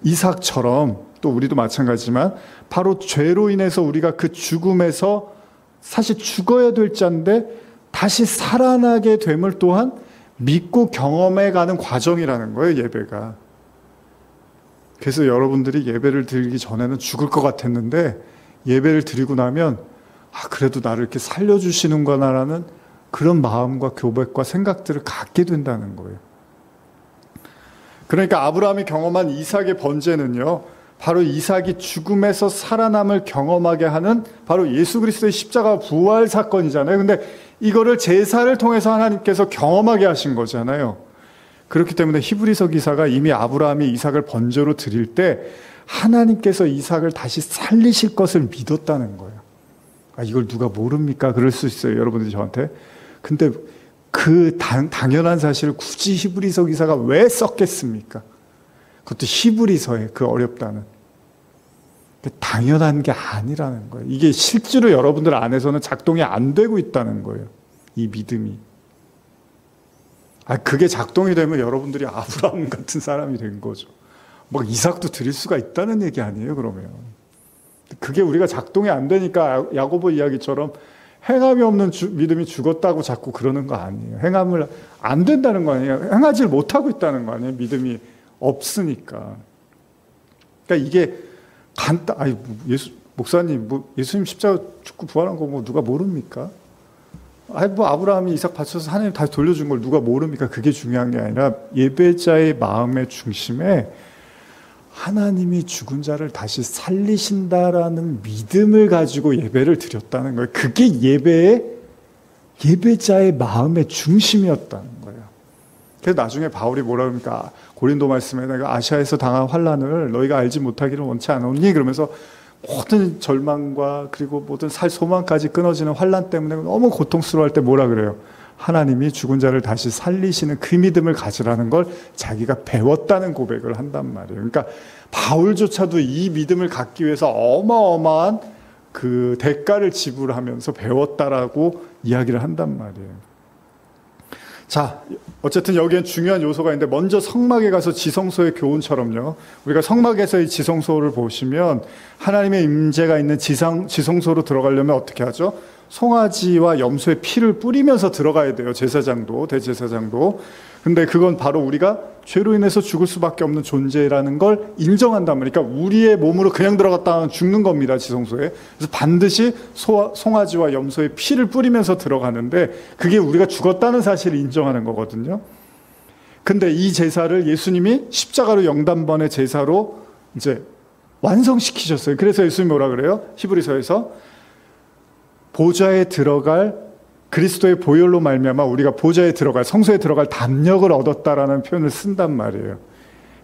이삭처럼, 또 우리도 마찬가지지만 바로 죄로 인해서 우리가 그 죽음에서 사실 죽어야 될 자인데 다시 살아나게 됨을 또한 믿고 경험해가는 과정이라는 거예요, 예배가. 그래서 여러분들이 예배를 드리기 전에는 죽을 것 같았는데 예배를 드리고 나면 그래도 나를 이렇게 살려주시는구나라는 그런 마음과 고백과 생각들을 갖게 된다는 거예요. 그러니까 아브라함이 경험한 이삭의 번제는요, 바로 이삭이 죽음에서 살아남을 경험하게 하는 바로 예수 그리스도의 십자가 부활 사건이잖아요. 근데 이거를 제사를 통해서 하나님께서 경험하게 하신 거잖아요. 그렇기 때문에 히브리서 기사가 이미 아브라함이 이삭을 번제로 드릴 때 하나님께서 이삭을 다시 살리실 것을 믿었다는 거예요. 이걸 누가 모릅니까? 그럴 수 있어요, 여러분들이 저한테. 근데 그 당연한 사실을 굳이 히브리서 기사가 왜 썼겠습니까? 그것도 히브리서에 그 어렵다는. 당연한 게 아니라는 거예요. 이게 실제로 여러분들 안에서는 작동이 안 되고 있다는 거예요. 이 믿음이. 그게 작동이 되면 여러분들이 아브라함 같은 사람이 된 거죠. 이삭도 드릴 수가 있다는 얘기 아니에요, 그러면. 그게 우리가 작동이 안 되니까 야고보 이야기처럼 행함이 없는 믿음이 죽었다고 자꾸 그러는 거 아니에요. 행함을 안 된다는 거 아니에요. 행하지 못하고 있다는 거 아니에요. 믿음이 없으니까. 그러니까 이게 목사님, 예수님 십자가 죽고 부활한 거 누가 모릅니까? 아브라함이 이삭 바쳐서 하나님 다시 돌려준 걸 누가 모릅니까? 그게 중요한 게 아니라 예배자의 마음의 중심에 하나님이 죽은 자를 다시 살리신다라는 믿음을 가지고 예배를 드렸다는 거예요. 그게 예배자의 마음의 중심이었다는 거예요. 그래서 나중에 바울이 뭐라 그럽니까? 고린도 말씀에 내가 아시아에서 당한 환난을 너희가 알지 못하기를 원치 않았니? 그러면서 모든 절망과 그리고 모든 살 소망까지 끊어지는 환난 때문에 너무 고통스러워할 때 뭐라 그래요? 하나님이 죽은 자를 다시 살리시는 그 믿음을 가지라는 걸 자기가 배웠다는 고백을 한단 말이에요. 그러니까 바울조차도 이 믿음을 갖기 위해서 어마어마한 그 대가를 지불하면서 배웠다라고 이야기를 한단 말이에요. 자, 어쨌든 여기엔 중요한 요소가 있는데, 먼저 성막에 가서 지성소의 교훈처럼요, 우리가 성막에서의 지성소를 보시면 하나님의 임재가 있는 지성소로 들어가려면 어떻게 하죠? 송아지와 염소의 피를 뿌리면서 들어가야 돼요. 제사장도, 대제사장도. 근데 그건 바로 우리가 죄로 인해서 죽을 수밖에 없는 존재라는 걸 인정한단 말이에요. 그러니까 우리의 몸으로 그냥 들어갔다 하면 죽는 겁니다, 지성소에. 그래서 반드시 송아지와 염소의 피를 뿌리면서 들어가는데, 그게 우리가 죽었다는 사실을 인정하는 거거든요. 근데 이 제사를 예수님이 십자가로 영단번의 제사로 이제 완성시키셨어요. 그래서 예수님이 뭐라 그래요? 히브리서에서 보좌에 들어갈 그리스도의 보혈로 말미암아 우리가 보좌에 들어갈, 성소에 들어갈 담력을 얻었다라는 표현을 쓴단 말이에요.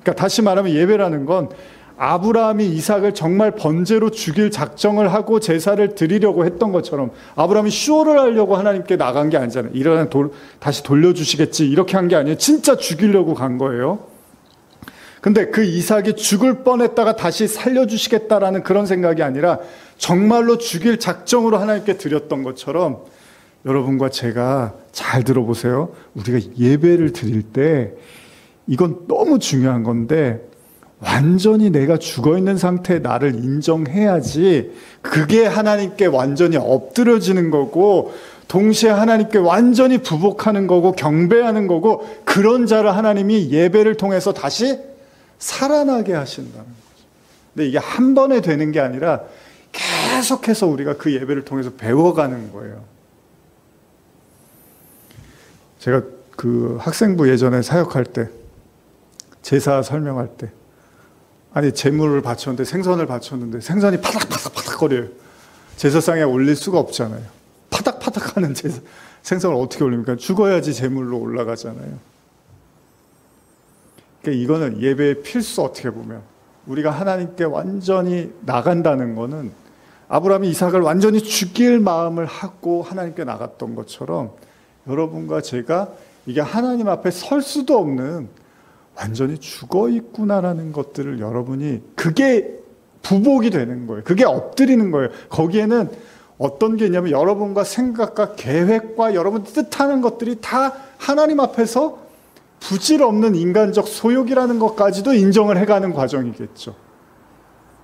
그러니까 다시 말하면 예배라는 건 아브라함이 이삭을 정말 번제로 죽일 작정을 하고 제사를 드리려고 했던 것처럼, 아브라함이 쇼를 하려고 하나님께 나간 게 아니잖아요. 이러면 다시 돌려주시겠지 이렇게 한 게 아니에요. 진짜 죽이려고 간 거예요. 근데 그 이삭이 죽을 뻔했다가 다시 살려주시겠다라는 그런 생각이 아니라 정말로 죽일 작정으로 하나님께 드렸던 것처럼, 여러분과 제가 잘 들어보세요. 우리가 예배를 드릴 때 이건 너무 중요한 건데, 완전히 내가 죽어있는 상태에 나를 인정해야지 그게 하나님께 완전히 엎드려지는 거고, 동시에 하나님께 완전히 부복하는 거고 경배하는 거고, 그런 자를 하나님이 예배를 통해서 다시 살아나게 하신다는 거죠. 근데 이게 한 번에 되는 게 아니라 계속해서 우리가 그 예배를 통해서 배워가는 거예요. 제가 그 학생부 예전에 사역할 때, 제사 설명할 때, 아니 제물을 바쳤는데, 생선을 바쳤는데 생선이 파닥파닥 거려요. 제사상에 올릴 수가 없잖아요. 파닥파닥 하는 생선을 어떻게 올립니까? 죽어야지 제물로 올라가잖아요. 그러니까 이거는 예배의 필수. 어떻게 보면 우리가 하나님께 완전히 나간다는 거는, 아브라함이 이삭을 완전히 죽일 마음을 하고 하나님께 나갔던 것처럼, 여러분과 제가 이게 하나님 앞에 설 수도 없는 완전히 죽어 있구나라는 것들을 여러분이, 그게 부복이 되는 거예요. 그게 엎드리는 거예요. 거기에는 어떤 게 있냐면, 여러분과 생각과 계획과 여러분 뜻하는 것들이 다 하나님 앞에서 부질없는 인간적 소욕이라는 것까지도 인정을 해가는 과정이겠죠.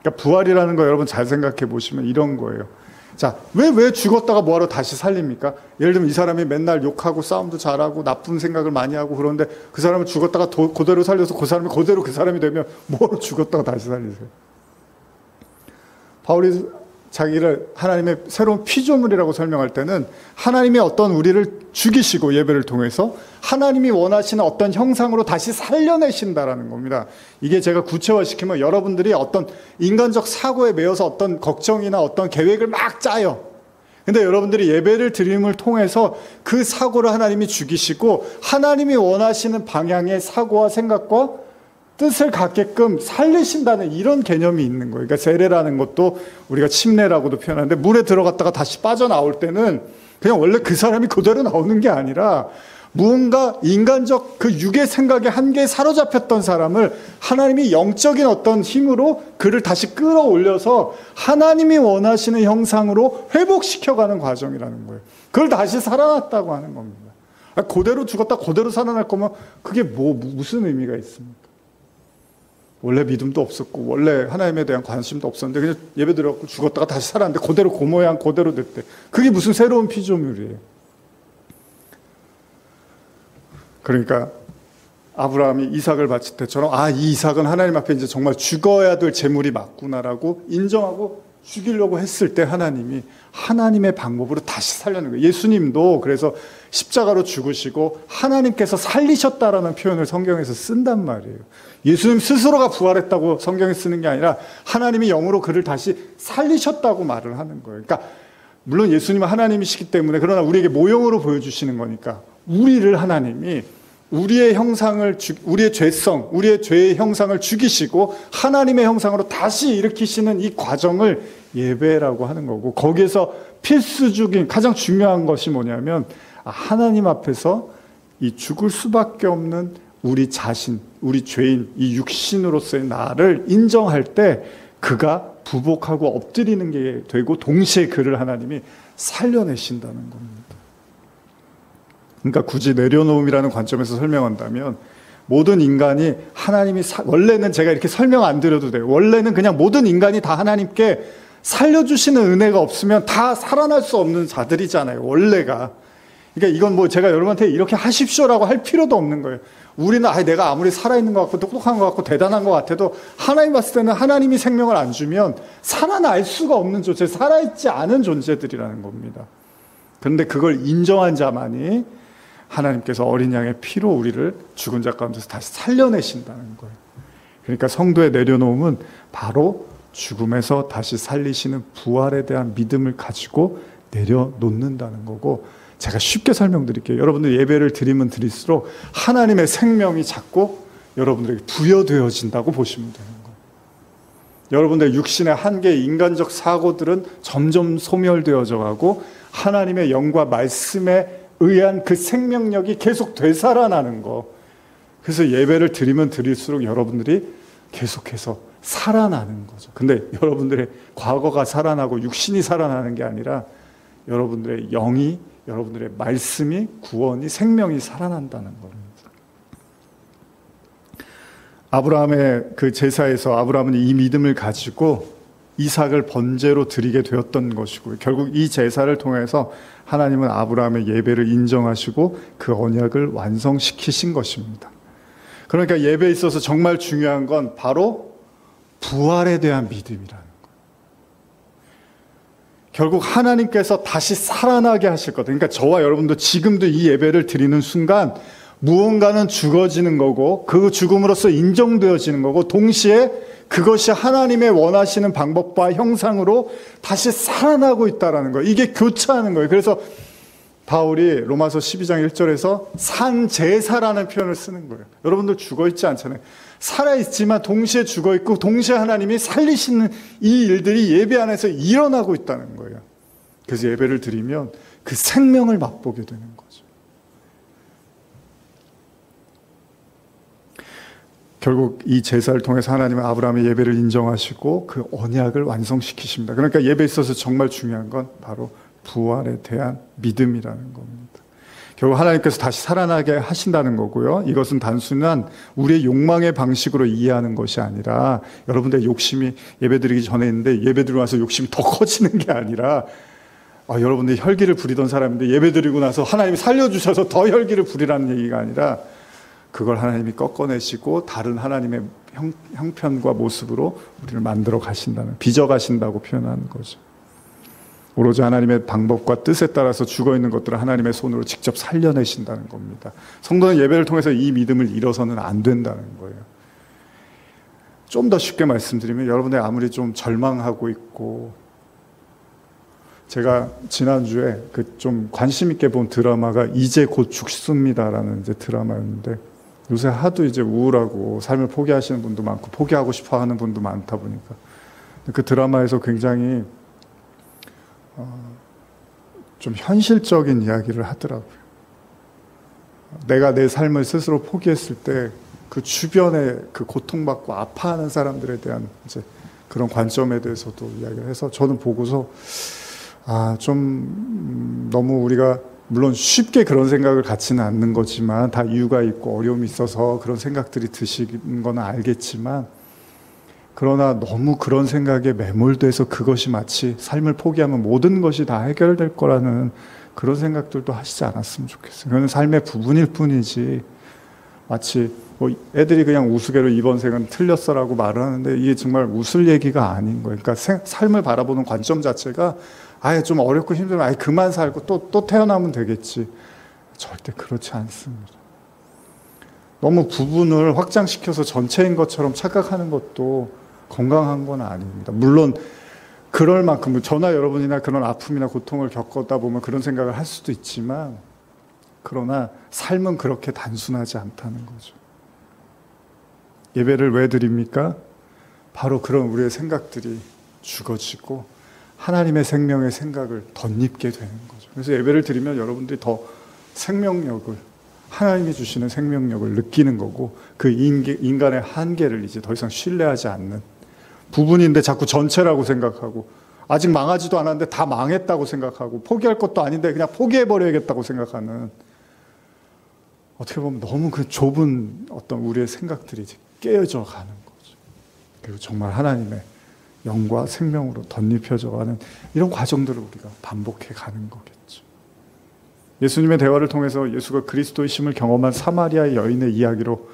그러니까 부활이라는 거 여러분 잘 생각해 보시면 이런 거예요. 자, 왜 죽었다가 뭐하러 다시 살립니까? 예를 들면 이 사람이 맨날 욕하고 싸움도 잘하고 나쁜 생각을 많이 하고 그런데, 그 사람을 죽었다가 그대로 살려서 그 사람이 그대로 그 사람이 되면 뭐하러 죽었다가 다시 살리세요? 바울이 자기를 하나님의 새로운 피조물이라고 설명할 때는, 하나님이 어떤 우리를 죽이시고 예배를 통해서 하나님이 원하시는 어떤 형상으로 다시 살려내신다라는 겁니다. 이게 제가 구체화시키면, 여러분들이 어떤 인간적 사고에 매여서 어떤 걱정이나 어떤 계획을 막 짜요. 근데 여러분들이 예배를 드림을 통해서 그 사고를 하나님이 죽이시고 하나님이 원하시는 방향의 사고와 생각과 뜻을 갖게끔 살리신다는 이런 개념이 있는 거예요. 그러니까 세례라는 것도 우리가 침례라고도 표현하는데, 물에 들어갔다가 다시 빠져나올 때는 그냥 원래 그 사람이 그대로 나오는 게 아니라, 무언가 인간적 그 육의 생각에 한계에 사로잡혔던 사람을 하나님이 영적인 어떤 힘으로 그를 다시 끌어올려서 하나님이 원하시는 형상으로 회복시켜가는 과정이라는 거예요. 그걸 다시 살아났다고 하는 겁니다. 그대로 죽었다 그대로 살아날 거면 그게 무슨 의미가 있습니까? 원래 믿음도 없었고 원래 하나님에 대한 관심도 없었는데 그냥 예배 드렸고 죽었다가 다시 살았는데 그대로 그 모양 그대로 됐대. 그게 무슨 새로운 피조물이에요. 그러니까 아브라함이 이삭을 바칠 때처럼, 이 이삭은 하나님 앞에 이제 정말 죽어야 될 제물이 맞구나라고 인정하고 죽이려고 했을 때, 하나님이 하나님의 방법으로 다시 살려는 거예요. 예수님도 그래서 십자가로 죽으시고 하나님께서 살리셨다라는 표현을 성경에서 쓴단 말이에요. 예수님 스스로가 부활했다고 성경에 쓰는 게 아니라 하나님이 영으로 그를 다시 살리셨다고 말을 하는 거예요. 그러니까 물론 예수님은 하나님이시기 때문에, 그러나 우리에게 모형으로 보여주시는 거니까, 우리를 하나님이 우리의 형상을, 우리의 죄성, 우리의 죄의 형상을 죽이시고 하나님의 형상으로 다시 일으키시는 이 과정을 예배라고 하는 거고, 거기에서 필수적인 가장 중요한 것이 뭐냐면, 하나님 앞에서 이 죽을 수밖에 없는 우리 자신, 우리 죄인, 이 육신으로서의 나를 인정할 때 그가 부복하고 엎드리는 게 되고, 동시에 그를 하나님이 살려내신다는 겁니다. 그러니까 굳이 내려놓음이라는 관점에서 설명한다면, 모든 인간이 하나님이 원래는 제가 이렇게 설명 안 드려도 돼요. 원래는 그냥 모든 인간이 다 하나님께 살려주시는 은혜가 없으면 다 살아날 수 없는 자들이잖아요, 원래가. 그러니까 이건 뭐 제가 여러분한테 이렇게 하십시오라고 할 필요도 없는 거예요. 우리는 내가 아무리 살아있는 것 같고 똑똑한 것 같고 대단한 것 같아도, 하나님 봤을 때는 하나님이 생명을 안 주면 살아날 수가 없는 존재, 살아있지 않은 존재들이라는 겁니다. 그런데 그걸 인정한 자만이 하나님께서 어린 양의 피로 우리를 죽은 자 가운데서 다시 살려내신다는 거예요. 그러니까 성도의 내려놓음은 바로 죽음에서 다시 살리시는 부활에 대한 믿음을 가지고 내려놓는다는 거고, 제가 쉽게 설명드릴게요. 여러분들 예배를 드리면 드릴수록 하나님의 생명이 자꾸 여러분들에게 부여되어진다고 보시면 되는 거예요. 여러분들의 육신의 한계, 인간적 사고들은 점점 소멸되어져 가고, 하나님의 영과 말씀에 의한 그 생명력이 계속 되살아나는 거, 그래서 예배를 드리면 드릴수록 여러분들이 계속해서 살아나는 거죠. 근데 여러분들의 과거가 살아나고 육신이 살아나는 게 아니라 여러분들의 영이, 여러분들의 말씀이, 구원이, 생명이 살아난다는 겁니다. 아브라함의 그 제사에서 아브라함은 이 믿음을 가지고 이삭을 번제로 드리게 되었던 것이고요. 결국 이 제사를 통해서 하나님은 아브라함의 예배를 인정하시고 그 언약을 완성시키신 것입니다. 그러니까 예배에 있어서 정말 중요한 건 바로 부활에 대한 믿음이라는 거예요. 결국 하나님께서 다시 살아나게 하실 것. 그러니까 저와 여러분도 지금도 이 예배를 드리는 순간 무언가는 죽어지는 거고 그 죽음으로써 인정되어지는 거고 동시에 그것이 하나님의 원하시는 방법과 형상으로 다시 살아나고 있다는 거예요. 이게 교차하는 거예요. 그래서 바울이 로마서 12장 1절에서 산제사라는 표현을 쓰는 거예요. 여러분들 죽어있지 않잖아요. 살아있지만 동시에 죽어있고 동시에 하나님이 살리시는 이 일들이 예배 안에서 일어나고 있다는 거예요. 그래서 예배를 드리면 그 생명을 맛보게 되는 거죠. 결국 이 제사를 통해서 하나님은 아브라함의 예배를 인정하시고 그 언약을 완성시키십니다. 그러니까 예배에 있어서 정말 중요한 건 바로 부활에 대한 믿음이라는 겁니다. 결국 하나님께서 다시 살아나게 하신다는 거고요. 이것은 단순한 우리의 욕망의 방식으로 이해하는 것이 아니라 여러분들의 욕심이 예배드리기 전에 있는데 예배드리고 나서 욕심이 더 커지는 게 아니라 여러분들이 혈기를 부리던 사람인데 예배드리고 나서 하나님이 살려주셔서 더 혈기를 부리라는 얘기가 아니라 그걸 하나님이 꺾어내시고 다른 하나님의 형편과 모습으로 우리를 만들어 가신다는, 빚어 가신다고 표현하는 거죠. 오로지 하나님의 방법과 뜻에 따라서 죽어있는 것들을 하나님의 손으로 직접 살려내신다는 겁니다. 성도는 예배를 통해서 이 믿음을 잃어서는 안 된다는 거예요. 좀 더 쉽게 말씀드리면 여러분들 아무리 좀 절망하고 있고, 제가 지난주에 그 좀 관심 있게 본 드라마가 이제 곧 죽습니다라는 이제 드라마였는데, 요새 하도 이제 우울하고 삶을 포기하시는 분도 많고 포기하고 싶어 하는 분도 많다 보니까 그 드라마에서 굉장히 좀 현실적인 이야기를 하더라고요. 내가 내 삶을 스스로 포기했을 때 그 주변에 그 고통받고 아파하는 사람들에 대한 이제 그런 관점에 대해서도 이야기를 해서 저는 보고서 좀 너무 우리가 물론 쉽게 그런 생각을 갖지는 않는 거지만 다 이유가 있고 어려움이 있어서 그런 생각들이 드시는 건 알겠지만, 그러나 너무 그런 생각에 매몰돼서 그것이 마치 삶을 포기하면 모든 것이 다 해결될 거라는 그런 생각들도 하시지 않았으면 좋겠어요. 그건 삶의 부분일 뿐이지, 마치 애들이 그냥 우스개로 이번 생은 틀렸어라고 말을 하는데 이게 정말 웃을 얘기가 아닌 거예요. 그러니까 삶을 바라보는 관점 자체가 좀 어렵고 힘들면 그만 살고 또 태어나면 되겠지. 절대 그렇지 않습니다. 너무 부분을 확장시켜서 전체인 것처럼 착각하는 것도 건강한 건 아닙니다. 물론 그럴 만큼 저나 여러분이나 그런 아픔이나 고통을 겪었다 보면 그런 생각을 할 수도 있지만, 그러나 삶은 그렇게 단순하지 않다는 거죠. 예배를 왜 드립니까? 바로 그런 우리의 생각들이 죽어지고 하나님의 생명의 생각을 덧입게 되는 거죠. 그래서 예배를 드리면 여러분들이 더 생명력을, 하나님이 주시는 생명력을 느끼는 거고, 그 인간의 한계를 이제 더 이상 신뢰하지 않는, 부분인데 자꾸 전체라고 생각하고, 아직 망하지도 않았는데 다 망했다고 생각하고, 포기할 것도 아닌데 그냥 포기해버려야겠다고 생각하는, 어떻게 보면 너무 그 좁은 어떤 우리의 생각들이 이제 깨어져 가는 거죠. 그리고 정말 하나님의 영과 생명으로 덧입혀져 가는 이런 과정들을 우리가 반복해 가는 거겠죠. 예수님의 대화를 통해서 예수가 그리스도이심을 경험한 사마리아 여인의 이야기로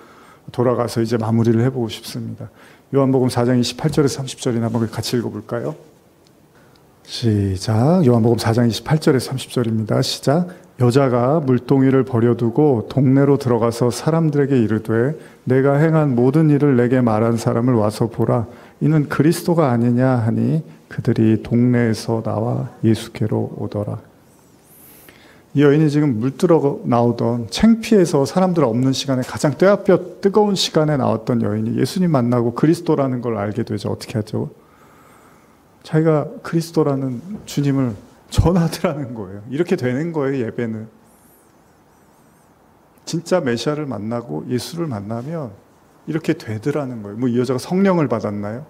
돌아가서 이제 마무리를 해보고 싶습니다. 요한복음 4장 28절에서 30절이나 한번 같이 읽어볼까요? 시작. 요한복음 4장 28절에서 30절입니다. 시작. 여자가 물동이를 버려두고 동네로 들어가서 사람들에게 이르되 내가 행한 모든 일을 내게 말한 사람을 와서 보라. 이는 그리스도가 아니냐 하니 그들이 동네에서 나와 예수께로 오더라. 이 여인이 지금 물들어 나오던 창피해서 사람들 없는 시간에 가장 뼈아뼈 뜨거운 시간에 나왔던 여인이 예수님 만나고 그리스도라는 걸 알게 되죠. 어떻게 하죠? 자기가 그리스도라는 주님을 전하더라는 거예요. 이렇게 되는 거예요, 예배는. 진짜 메시아를 만나고 예수를 만나면 이렇게 되더라는 거예요. 뭐 이 여자가 성령을 받았나요?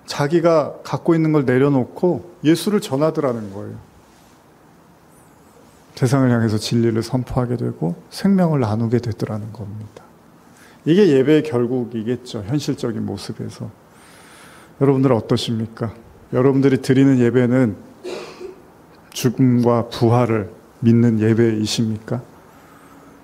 자기가 갖고 있는 걸 내려놓고 예수를 전하더라는 거예요. 세상을 향해서 진리를 선포하게 되고 생명을 나누게 되더라는 겁니다. 이게 예배의 결국이겠죠. 현실적인 모습에서. 여러분들은 어떠십니까? 여러분들이 드리는 예배는 죽음과 부활을 믿는 예배이십니까?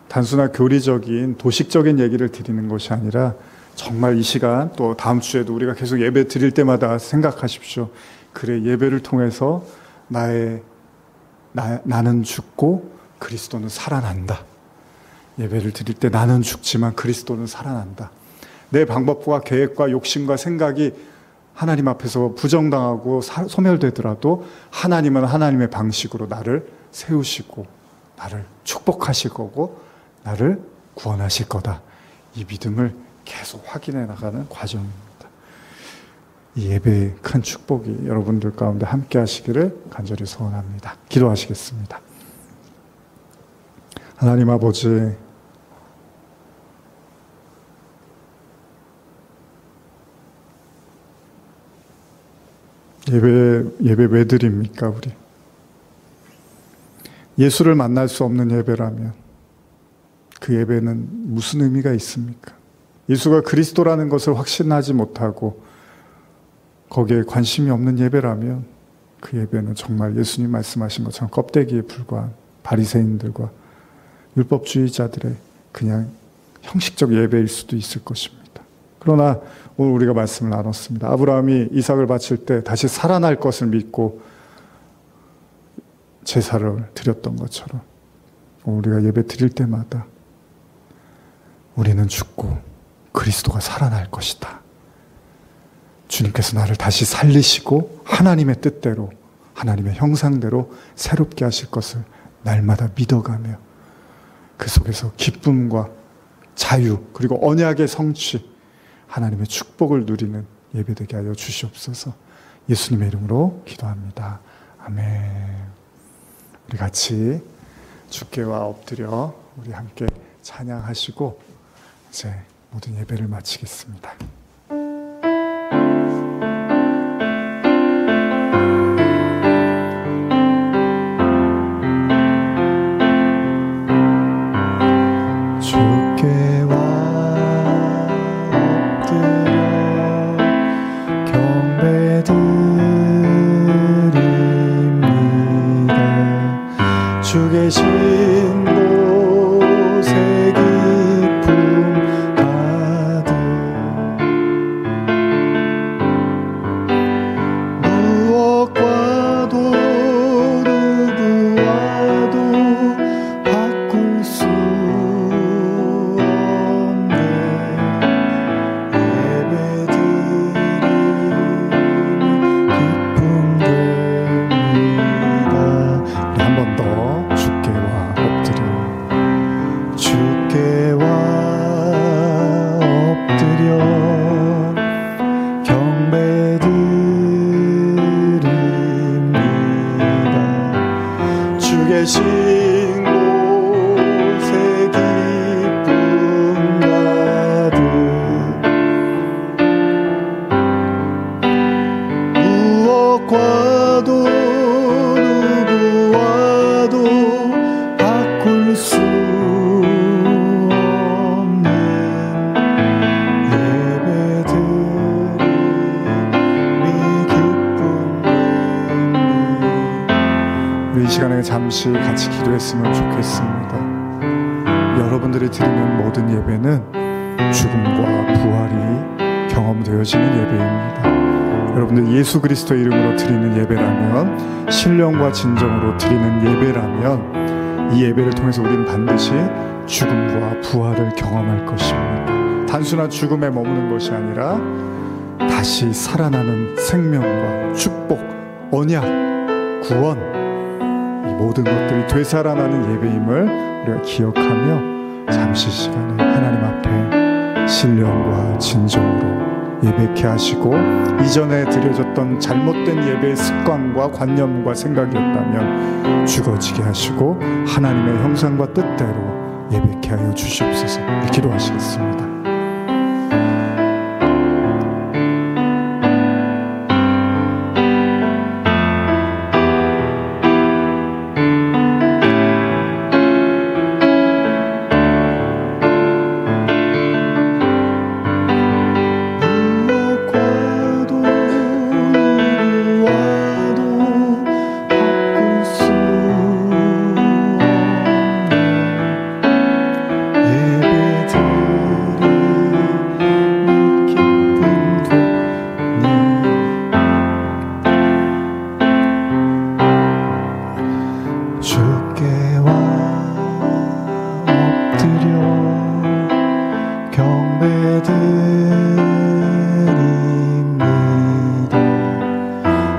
단순한 교리적인 도식적인 얘기를 드리는 것이 아니라 정말 이 시간 또 다음 주에도 우리가 계속 예배 드릴 때마다 생각하십시오. 그래, 예배를 통해서 나는 죽고 그리스도는 살아난다. 예배를 드릴 때 나는 죽지만 그리스도는 살아난다. 내 방법과 계획과 욕심과 생각이 하나님 앞에서 부정당하고 소멸되더라도 하나님은 하나님의 방식으로 나를 세우시고 나를 축복하실 거고 나를 구원하실 거다. 이 믿음을 계속 확인해 나가는 과정입니다. 이 예배의 큰 축복이 여러분들 가운데 함께 하시기를 간절히 소원합니다. 기도하시겠습니다. 하나님 아버지, 예배 왜 드립니까, 우리? 예수를 만날 수 없는 예배라면 그 예배는 무슨 의미가 있습니까? 예수가 그리스도라는 것을 확신하지 못하고 거기에 관심이 없는 예배라면 그 예배는 정말 예수님 말씀하신 것처럼 껍데기에 불과한 바리새인들과 율법주의자들의 그냥 형식적 예배일 수도 있을 것입니다. 그러나 오늘 우리가 말씀을 나눴습니다. 아브라함이 이삭을 바칠 때 다시 살아날 것을 믿고 제사를 드렸던 것처럼 우리가 예배 드릴 때마다 우리는 죽고 그리스도가 살아날 것이다. 주님께서 나를 다시 살리시고 하나님의 뜻대로, 하나님의 형상대로 새롭게 하실 것을 날마다 믿어가며 그 속에서 기쁨과 자유 그리고 언약의 성취, 하나님의 축복을 누리는 예배되게 하여 주시옵소서. 예수님의 이름으로 기도합니다. 아멘. 우리 같이 주께와 엎드려 우리 함께 찬양하시고 이제 모든 예배를 마치겠습니다. 주 계신 곳에 기쁨 받음 무엇과도 누구와도 바꿀 수 없네 예배드림이 기쁨 됩니다. 한 번 더 계신 곳에 기쁨 가득 무엇과도 누구와도 바꿀 수 없는 예배드림이 기쁨 우리 이 시간에 잠시 같이 기도했으면 좋겠습니다. 여러분들이 드리는 모든 예배는 죽음과 부활이 경험되어지는 예배입니다. 여러분들 예수 그리스도의 이름으로 드리는 예배라면, 신령과 진정으로 드리는 예배라면 이 예배를 통해서 우리는 반드시 죽음과 부활을 경험할 것입니다. 단순한 죽음에 머무는 것이 아니라 다시 살아나는 생명과 축복, 언약, 구원, 이 모든 것들이 되살아나는 예배임을 우리가 기억하며 잠시 시간을 하나님 앞에 신령과 진정으로 예배케 하시고, 이전에 드려졌던 잘못된 예배의 습관과 관념과 생각이었다면 죽어지게 하시고 하나님의 형상과 뜻대로 예배케 하여 주시옵소서. 기도하시겠습니다.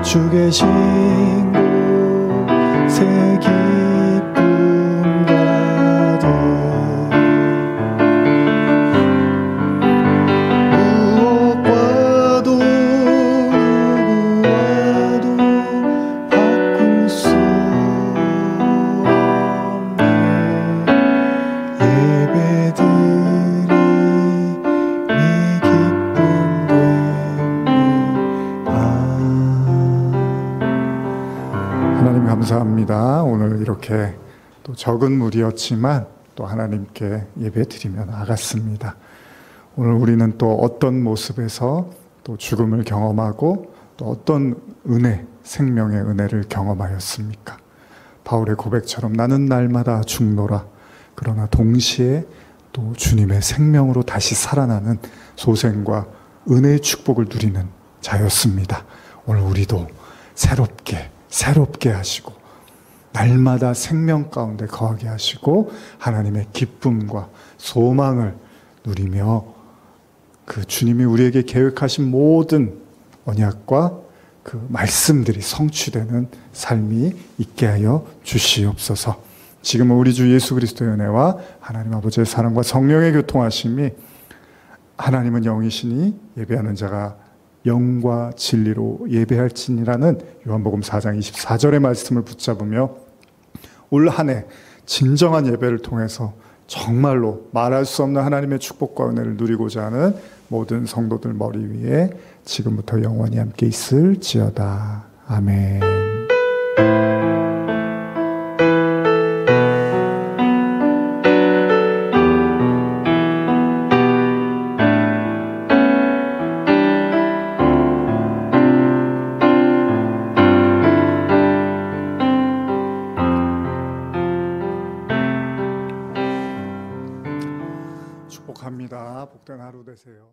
주 계신 곳에 기쁨 가득 무엇과도 누구와도 바꿀 수 없네 예배드리 네 기쁨 됩니다. 하나님 감사합니다. 오늘 이렇게 또 적은 무리였지만 또 하나님께 예배드리며 나갔습니다. 오늘 우리는 또 어떤 모습에서 또 죽음을 경험하고 또 어떤 은혜, 생명의 은혜를 경험하였습니까? 바울의 고백처럼 나는 날마다 죽노라. 그러나 동시에 또 주님의 생명으로 다시 살아나는 소생과 은혜의 축복을 누리는 자였습니다. 오늘 우리도 새롭게 하시고 날마다 생명 가운데 거하게 하시고 하나님의 기쁨과 소망을 누리며 그 주님이 우리에게 계획하신 모든 언약과 그 말씀들이 성취되는 삶이 있게 하여 주시옵소서. 지금은 우리 주 예수 그리스도의 은혜와 하나님 아버지의 사랑과 성령의 교통하심이 하나님은 영이시니 예배하는 자가 영과 진리로 예배할지니라는 요한복음 4장 24절의 말씀을 붙잡으며 올 한 해 진정한 예배를 통해서 정말로 말할 수 없는 하나님의 축복과 은혜를 누리고자 하는 모든 성도들 머리 위에 지금부터 영원히 함께 있을지어다. 아멘. 축복합니다. 복된 하루 되세요.